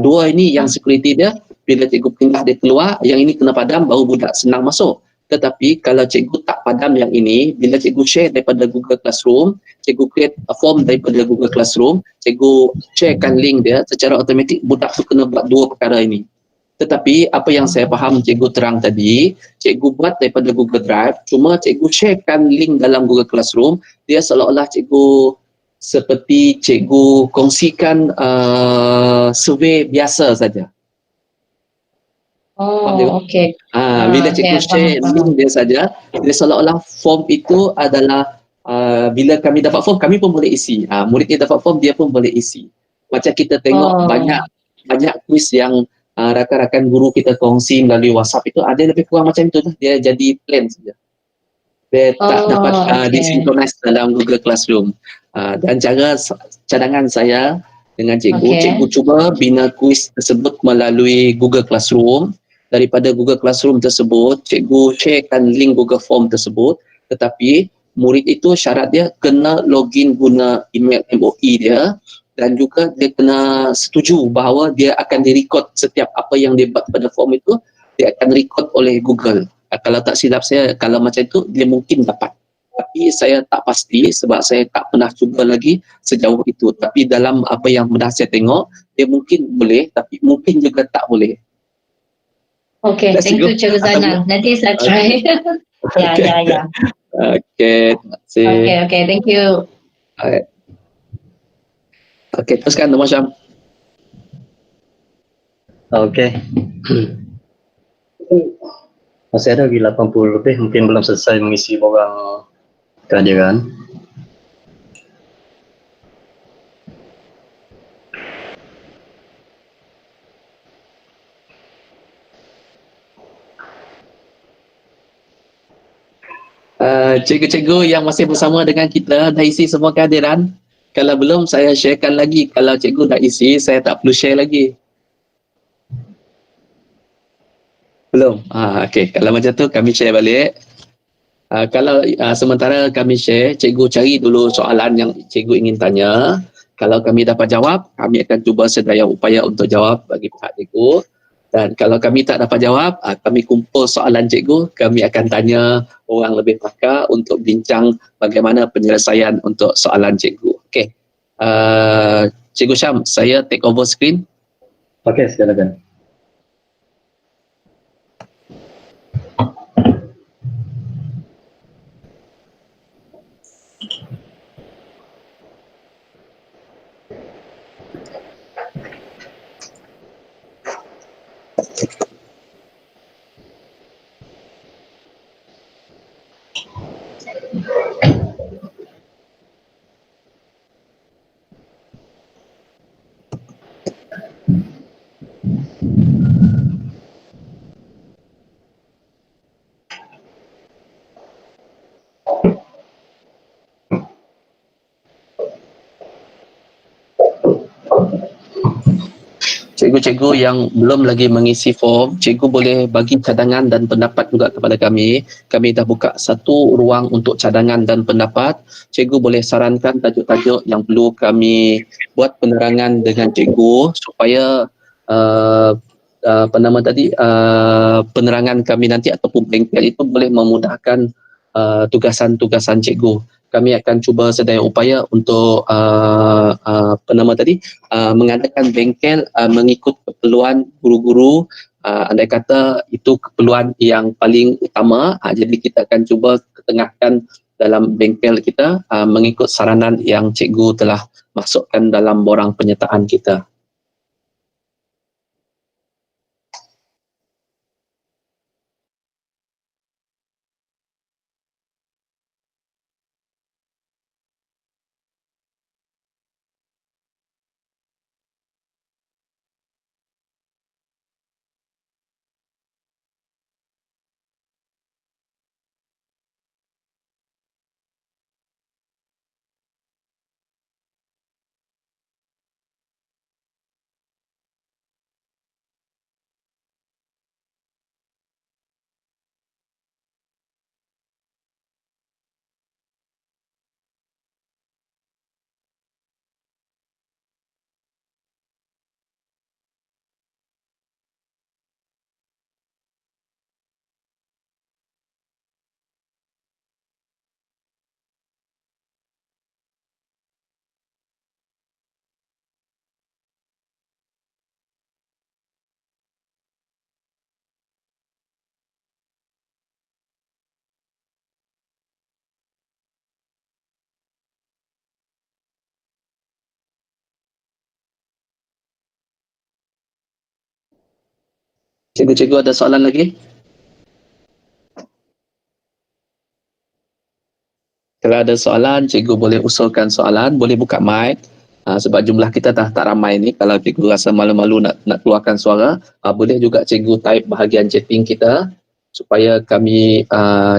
Dua ini yang security dia, bila cikgu pindah dia keluar, yang ini kena padam baru budak senang masuk. Tetapi kalau cikgu tak padam yang ini, bila cikgu share daripada Google Classroom, cikgu create a form daripada Google Classroom, cikgu sharekan link dia, secara automatik budak tu kena buat dua perkara ini. Tetapi apa yang saya faham cikgu terang tadi, cikgu buat daripada Google Drive, cuma cikgu sharekan link dalam Google Classroom, dia seolah-olah cikgu seperti cikgu kongsikan survey biasa saja. Okey. Bila cikgu share link dia saja, dia seolah-olah form itu adalah bila kami dapat form, kami pun boleh isi. Murid dia dapat form, dia pun boleh isi. Macam kita tengok banyak kuis yang rakan-rakan guru kita kongsi melalui WhatsApp itu, ada lebih kurang macam itu. Dia jadi plain saja. Dia tak dapat disinkronize dalam Google Classroom. Dan cadangan saya dengan cikgu, cikgu cuba bina kuis tersebut melalui Google Classroom. Daripada Google Classroom tersebut, cikgu sharekan link Google Form tersebut, tetapi murid itu syarat dia kena login guna email MOE dia, dan juga dia kena setuju bahawa dia akan direkod setiap apa yang dia buat pada form itu, dia akan record oleh Google. Kalau tak silap saya, kalau macam itu dia mungkin dapat. Tapi saya tak pasti sebab saya tak pernah cuba lagi sejauh itu. Tapi dalam apa yang pernah saya tengok, dia mungkin boleh, tapi mungkin juga tak boleh. Okey, thank you Cikgu Zainal. Nanti saya try. Ya. Okey, terima kasih. Okey, thank you. Okey, teruskan Nombor Syam. Okey. Masih ada lagi 80 lebih, mungkin belum selesai mengisi borang kehadiran. Cikgu-cikgu yang masih bersama dengan kita dah isi semua kehadiran. Kalau belum, saya sharekan lagi. Kalau cikgu dah isi, saya tak perlu share lagi. Belum? Okey. Kalau macam tu, kami share balik. Kalau sementara kami share, cikgu cari dulu soalan yang cikgu ingin tanya. Kalau kami dapat jawab, kami akan cuba sedaya upaya untuk jawab bagi pihak cikgu. Dan kalau kami tak dapat jawab, kami kumpul soalan cikgu, kami akan tanya orang lebih pakar untuk bincang bagaimana penyelesaian untuk soalan cikgu. Okey. Cikgu Syam, saya take over screen. Okey, silakan. Cikgu-cikgu yang belum lagi mengisi form, cikgu boleh bagi cadangan dan pendapat juga kepada kami. Kami dah buka satu ruang untuk cadangan dan pendapat. Cikgu boleh sarankan tajuk-tajuk yang perlu kami buat penerangan dengan cikgu supaya penerangan kami nanti ataupun bengkel itu boleh memudahkan tugasan-tugasan cikgu. Kami akan cuba sedaya upaya untuk mengadakan bengkel mengikut keperluan guru-guru. Andai kata itu keperluan yang paling utama, jadi kita akan cuba ketengahkan dalam bengkel kita mengikut saranan yang cikgu telah masukkan dalam borang penyertaan kita. Cikgu-cikgu ada soalan lagi? Kalau ada soalan, cikgu boleh usulkan soalan, boleh buka mic. Sebab jumlah kita dah tak ramai ni, kalau cikgu rasa malu-malu nak keluarkan suara, boleh juga cikgu type bahagian chatting kita supaya kami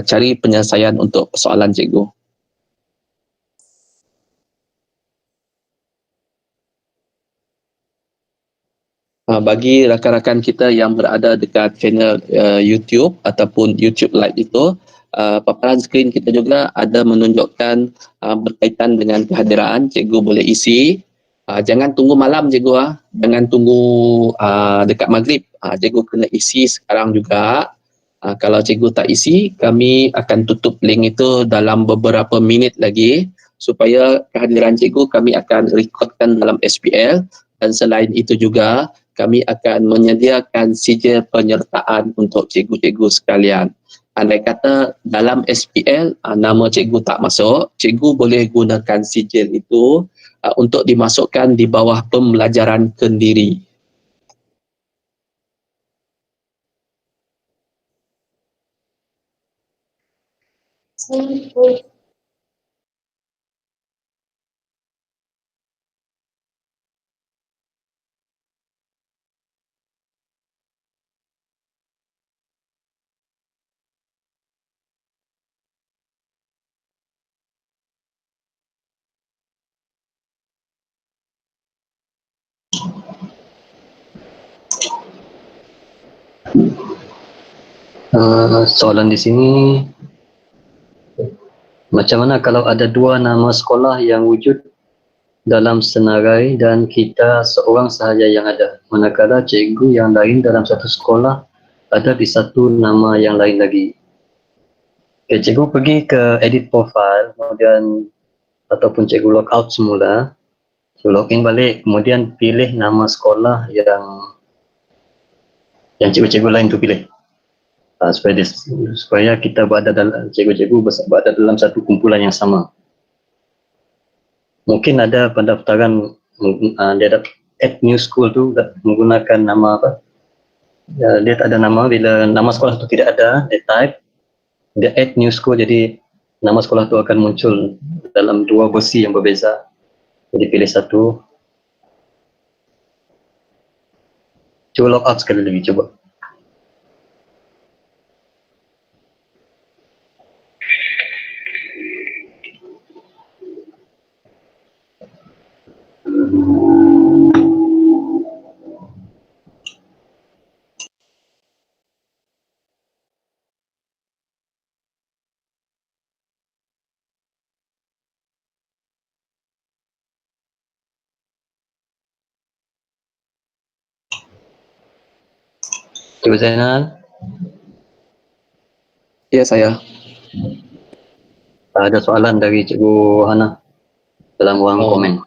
cari penyelesaian untuk soalan cikgu. Bagi rakan-rakan kita yang berada dekat channel YouTube ataupun YouTube Live itu, paparan skrin kita juga ada menunjukkan berkaitan dengan kehadiran, cikgu boleh isi. Jangan tunggu malam cikgu, jangan tunggu dekat maghrib, cikgu kena isi sekarang juga. Kalau cikgu tak isi, kami akan tutup link itu dalam beberapa minit lagi supaya kehadiran cikgu kami akan rekodkan dalam SPL, dan selain itu juga kami akan menyediakan sijil penyertaan untuk cikgu-cikgu sekalian. Andai kata dalam SPL nama cikgu tak masuk, cikgu boleh gunakan sijil itu untuk dimasukkan di bawah pembelajaran kendiri. Soalan di sini, macam mana kalau ada dua nama sekolah yang wujud dalam senarai dan kita seorang sahaja yang ada, manakala cikgu yang lain dalam satu sekolah ada di satu nama yang lain lagi. Okay, cikgu pergi ke edit profile, kemudian ataupun cikgu log out semula, login balik, kemudian pilih nama sekolah yang cikgu-cikgu lain tu pilih. Supaya kita berada dalam, cikgu-cikgu berada dalam satu kumpulan yang sama. Mungkin ada pendaftaran, dia ada add new school tu menggunakan nama apa, dia tak ada nama. Bila nama sekolah tu tidak ada, dia type, dia add new school, jadi nama sekolah tu akan muncul dalam dua versi yang berbeza. Jadi pilih satu. Cuba log out sekali lagi, cuba. Cikgu Zainal, Ya, saya. ada soalan dari Cikgu Hana dalam ruang Oh. komen.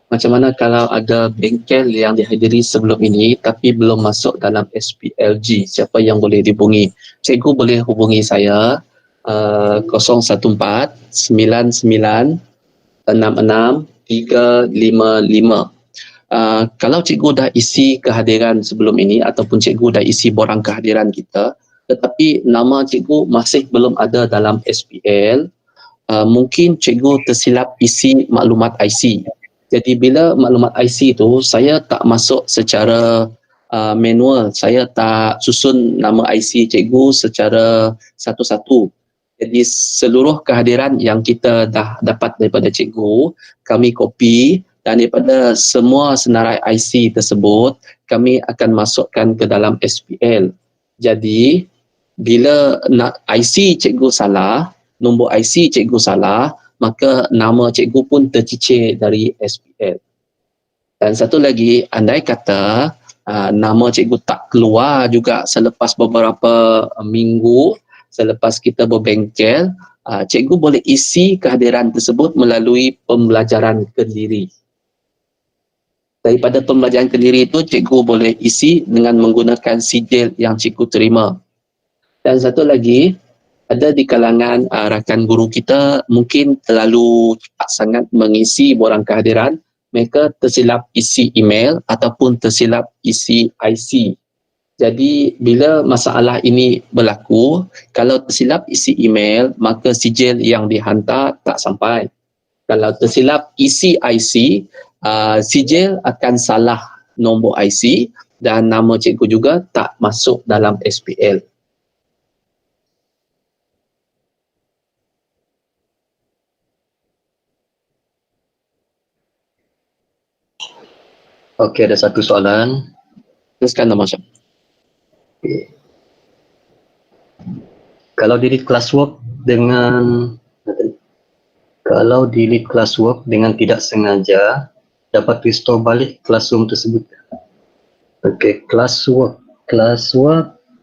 Macam mana kalau ada bengkel yang dihadiri sebelum ini tapi belum masuk dalam SPLG? Siapa yang boleh dihubungi? Cikgu boleh hubungi saya 014 99 66 355. Kalau cikgu dah isi kehadiran sebelum ini ataupun cikgu dah isi borang kehadiran kita tetapi nama cikgu masih belum ada dalam SPL, mungkin cikgu tersilap isi maklumat IC. Jadi bila maklumat IC itu saya tak masuk secara manual, saya tak susun nama IC cikgu secara satu-satu. Jadi seluruh kehadiran yang kita dah dapat daripada cikgu, kami copy dan daripada semua senarai IC tersebut, kami akan masukkan ke dalam SPL. Jadi bila IC cikgu salah, nombor IC cikgu salah, maka nama cikgu pun tercicir dari SPL. Dan satu lagi, andai kata nama cikgu tak keluar juga selepas beberapa minggu, selepas kita berbengkel, cikgu boleh isi kehadiran tersebut melalui pembelajaran kendiri. Daripada pembelajaran kendiri itu, cikgu boleh isi dengan menggunakan sijil yang cikgu terima. Dan satu lagi, ada di kalangan rakan guru kita mungkin terlalu cepat sangat mengisi borang kehadiran, mereka tersilap isi email ataupun tersilap isi IC. Jadi bila masalah ini berlaku, kalau tersilap isi email, maka sijil yang dihantar tak sampai. Kalau tersilap isi IC, sijil akan salah nombor IC dan nama cikgu juga tak masuk dalam SPL. Okey, ada satu soalan. Teruskan nama Syam. Kalau delete classwork dengan tidak sengaja, dapat restore balik classroom tersebut. Okey, classwork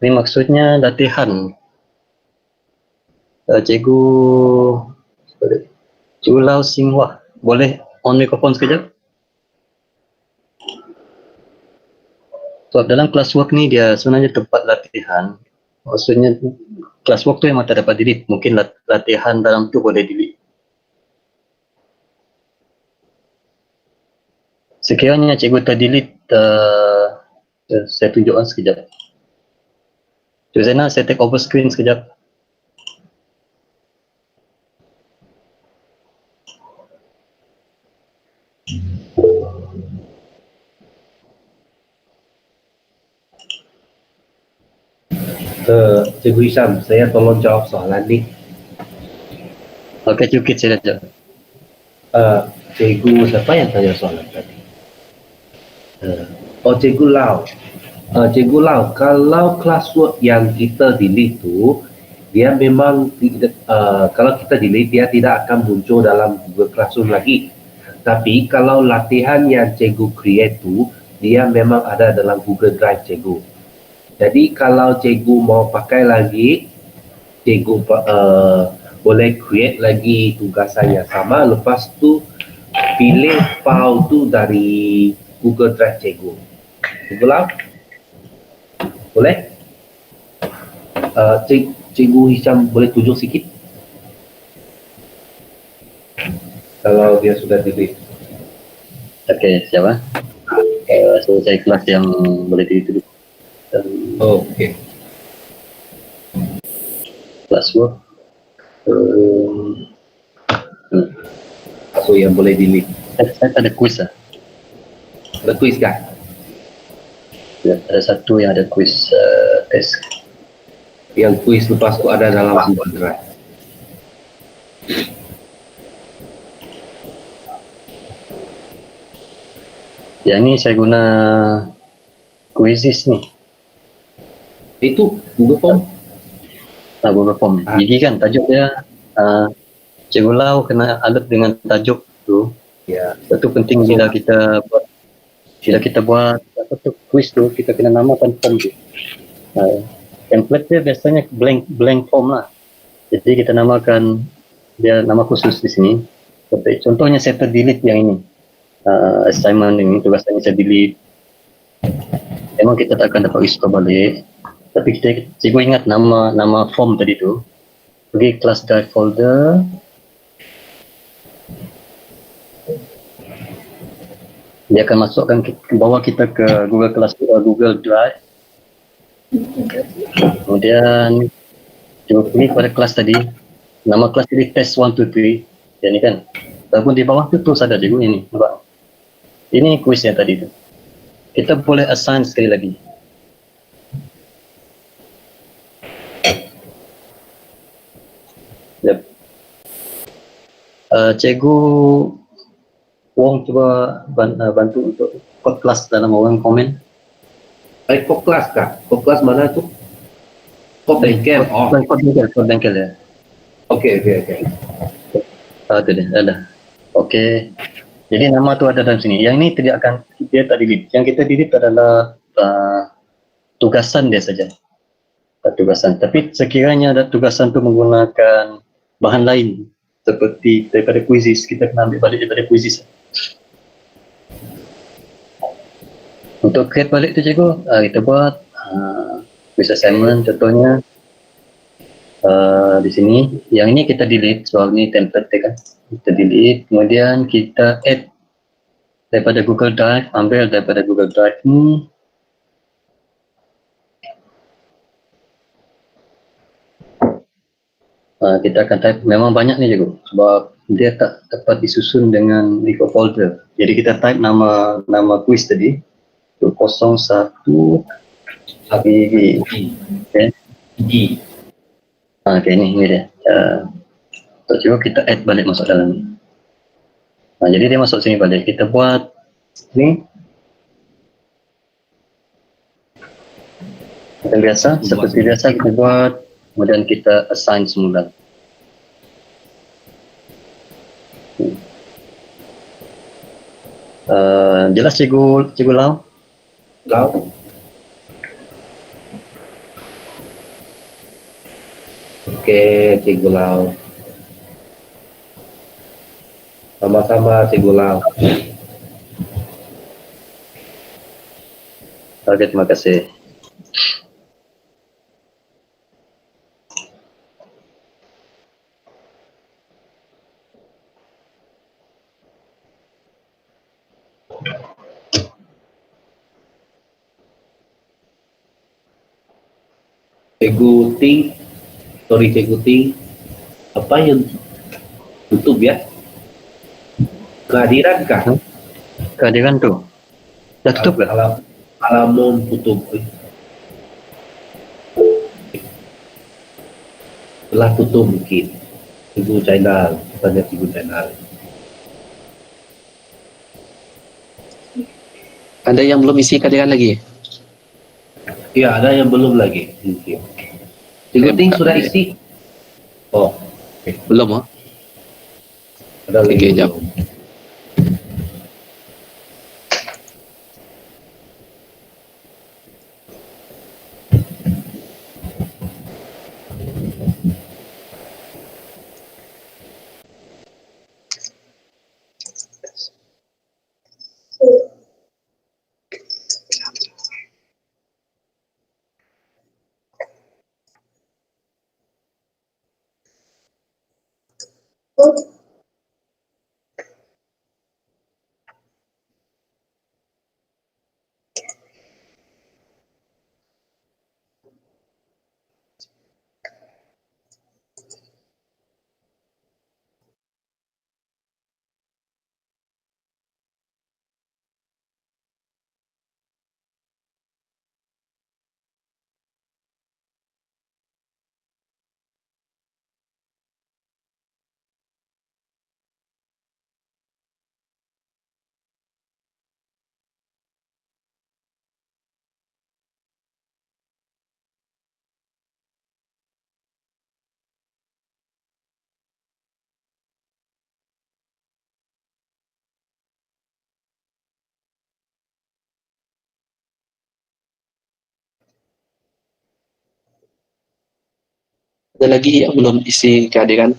ni maksudnya latihan. Cikgu Lau Singhua, boleh on mikrofon sekejap? Sebab dalam classwork ni dia sebenarnya tempat latihan. Maksudnya classwork tu memang tak dapat delete. Mungkin latihan dalam tu boleh delete. Sekiranya cikgu terdelete, saya tunjukkan sekejap. Cikgu Zainal, saya take over screen sekejap. Cikgu Hisham, saya tolong jawab soalan ni. Okey, cukup saya dah jawab. Cikgu siapa yang tanya soalan tadi? Cikgu Lau. Cikgu Lau, kalau classwork yang kita delete tu, dia memang kalau kita delete dia tidak akan muncul dalam Google Classroom lagi. Tapi kalau latihan yang cikgu create tu, dia memang ada dalam Google Drive cikgu. Jadi kalau cikgu mau pakai lagi, cikgu boleh create lagi tugasan yang sama, lepas tu pilih file tu dari Google Drive cikgu. Cikgu Lau? Boleh? Cikgu Hisham boleh tunjuk sikit? Kalau dia sudah delete. Okey, siapa? So saya kelas yang boleh delete dulu. Okey. Classwork. So yang boleh delete. Saya tak ada quiz lah. Ada quiz kan? Ya, ada satu yang ada quiz test. Yang quiz lepas tu ada dalam Google Drive. Yang ni saya guna Quizzes ni. Itu Google Form. Google Form. Jadi kan tajuk dia Cikgu Lau kena alert dengan tajuk tu. Ya. Itu penting bila kita buat apa tu quiz tu, kita kena namakan form tu. Template dia biasanya blank form lah. Jadi kita namakan dia nama khusus di sini. Seperti contohnya saya delete yang ini. Assignment ini tugasannya saya delete. Memang kita tak akan dapat restore balik. Tapi cikgu ingat nama form tadi tu. Pergi class drive folder. Dia akan masukkan bawa kita ke Google Drive. Kemudian cikgu pergi kepada kelas tadi. Nama kelas tadi test 1, 2, 3. Yang ni kan. Walaupun di bawah tu terus ada cikgu ini. Nampak? Ini kuis yang tadi tu. Kita boleh assign sekali lagi. Yep. Cikgu Wong cuba bantu untuk kod kelas dalam orang komen. Kod kelas kah? Kod kelas mana tu? Kod bengkel. Oh. Kod bengkel ya. Okey. Tu dia, dah. Okey. Jadi nama tu ada dalam sini. Yang ini dia tak delete. Yang kita delete adalah tugasan dia saja. Tugasan. Tapi sekiranya ada tugasan tu menggunakan bahan lain seperti daripada quizzes, kita kena ambil balik daripada quizzes. Untuk create balik tu cikgu, kita buat quiz assignment contohnya di sini. Yang ini kita delete, soal ni template kan. Kita delete, kemudian kita add daripada Google Drive, ambil daripada Google Drive ni. Kita akan type, memang banyak ni cikgu sebab dia tak dapat disusun dengan ikut folder. Jadi kita type nama quiz tadi tu 01 G. Okay. Okay, ni dia. So, cuba kita add balik masuk dalam ni. Jadi dia masuk sini balik. Kita buat ni. Macam biasa, seperti biasa kita buat. Kemudian kita assign semula. Jelas cikgu Lau? Lau. Okey, cikgu Lau. Sama-sama cikgu Lau. Oke, terima kasih. Cikgu Ting, apa yang tutup ya? Kehadiran kah? Kehadiran tu dah tutup ke? Halaman tutup. Telah tutup mungkin. Cikgu Jainal, tanya Cikgu Jainal. Ada yang belum isi kehadiran lagi? Ya, ada yang belum lagi. Mungkin. Cikgu Ting sudah isi? Oh, Belum, ada lagi. Okey, jap. belum. Ada lagi yang belum isi kehadiran?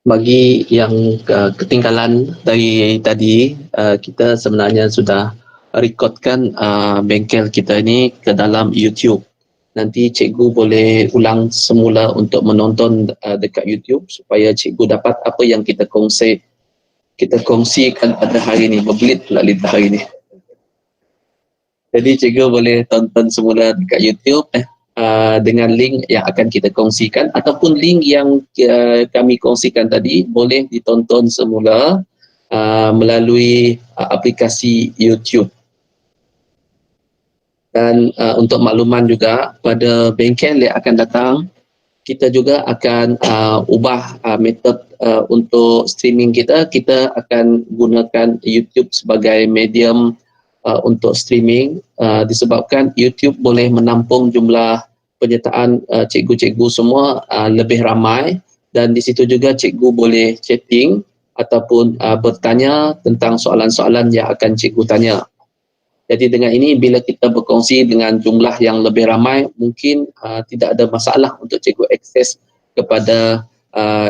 Bagi yang ketinggalan dari tadi, kita sebenarnya sudah rekodkan bengkel kita ini ke dalam YouTube. Nanti cikgu boleh ulang semula untuk menonton dekat YouTube supaya cikgu dapat apa yang kita kongsikan pada hari ini. Berbelit pula lidah hari ini. Jadi cikgu boleh tonton semula dekat YouTube dengan link yang akan kita kongsikan, ataupun link yang kami kongsikan tadi boleh ditonton semula melalui aplikasi YouTube. Dan untuk makluman juga, pada bengkel yang akan datang, kita juga akan ubah metod untuk streaming kita. Kita akan gunakan YouTube sebagai medium untuk streaming, disebabkan YouTube boleh menampung jumlah penyertaan cikgu-cikgu semua lebih ramai, dan di situ juga cikgu boleh chatting ataupun bertanya tentang soalan-soalan yang akan cikgu tanya. Jadi dengan ini, bila kita berkongsi dengan jumlah yang lebih ramai, mungkin tidak ada masalah untuk cikgu akses kepada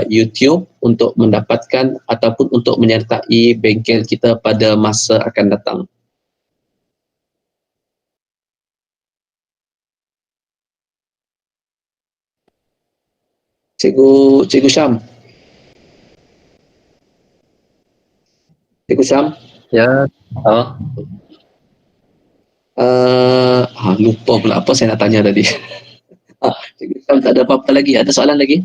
YouTube untuk mendapatkan ataupun untuk menyertai bengkel kita pada masa akan datang. Cikgu Syam. Cikgu Syam. Ya, Lupa pula apa saya nak tanya tadi. Cikgu Syam tak ada apa-apa lagi. Ada soalan lagi?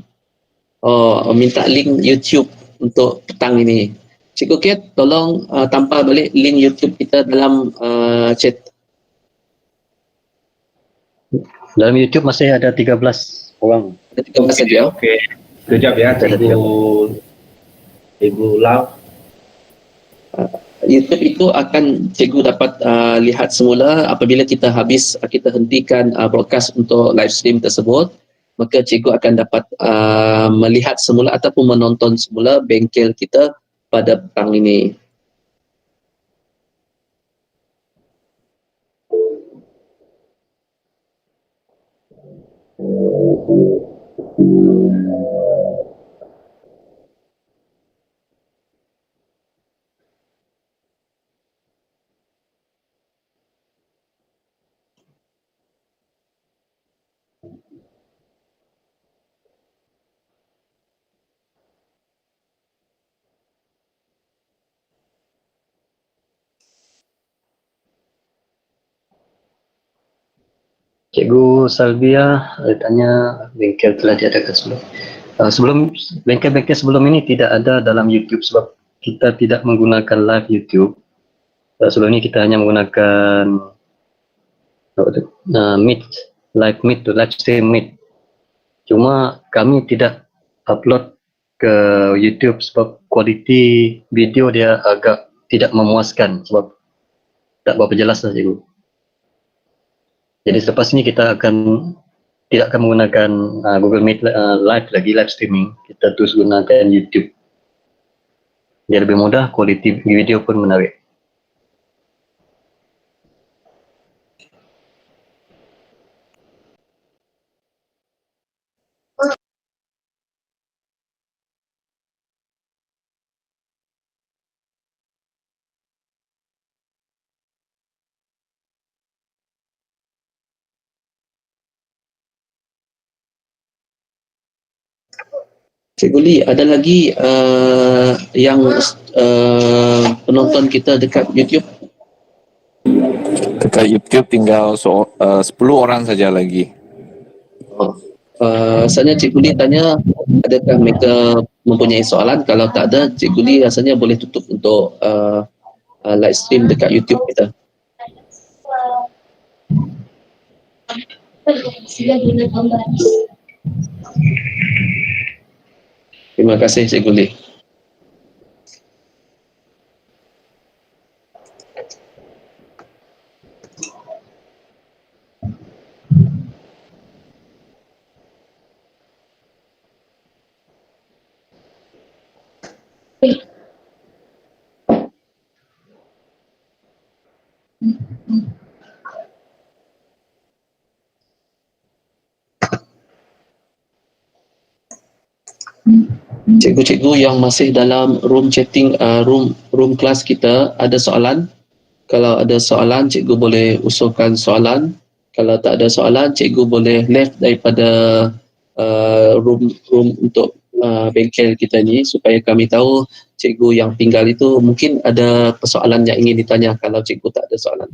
Oh, minta link YouTube untuk petang ini. Cikgu Kiat, tolong tampal balik link YouTube kita dalam chat. dalam YouTube masih ada 13 orang. Ada 13 saja. Okey. Sekejap ya, Cikgu Lau. YouTube itu akan cikgu dapat lihat semula apabila kita habis, kita hentikan broadcast untuk live stream tersebut, maka cikgu akan dapat melihat semula ataupun menonton semula bengkel kita pada petang ini. Cikgu Salvia tanya bengkel telah diadakan sebelum. Sebelum bengkel-bengkel sebelum ini tidak ada dalam YouTube sebab kita tidak menggunakan live YouTube. Sebelum ini kita hanya menggunakan Meet, live stream Meet. Cuma kami tidak upload ke YouTube sebab kualiti video dia agak tidak memuaskan sebab tak berapa jelas lah cikgu. Jadi selepas ini kita tidak akan menggunakan Google Meet live lagi, live streaming. Kita terus gunakan YouTube. Dia lebih mudah, kualiti video pun menarik. Cikgu Lee, ada lagi yang penonton kita dekat YouTube? Dekat YouTube tinggal 10 orang saja lagi. Rasanya Cikgu Lee tanya, adakah mereka mempunyai soalan? Kalau tak ada, Cikgu Lee rasanya boleh tutup untuk live stream dekat YouTube kita. Terima kasih Cikgu Lee. Cikgu-cikgu yang masih dalam room chatting, room kelas kita, ada soalan? Kalau ada soalan, cikgu boleh usulkan soalan. Kalau tak ada soalan, cikgu boleh left daripada room untuk bengkel kita ni supaya kami tahu cikgu yang tinggal itu mungkin ada persoalan yang ingin ditanya kalau cikgu tak ada soalan.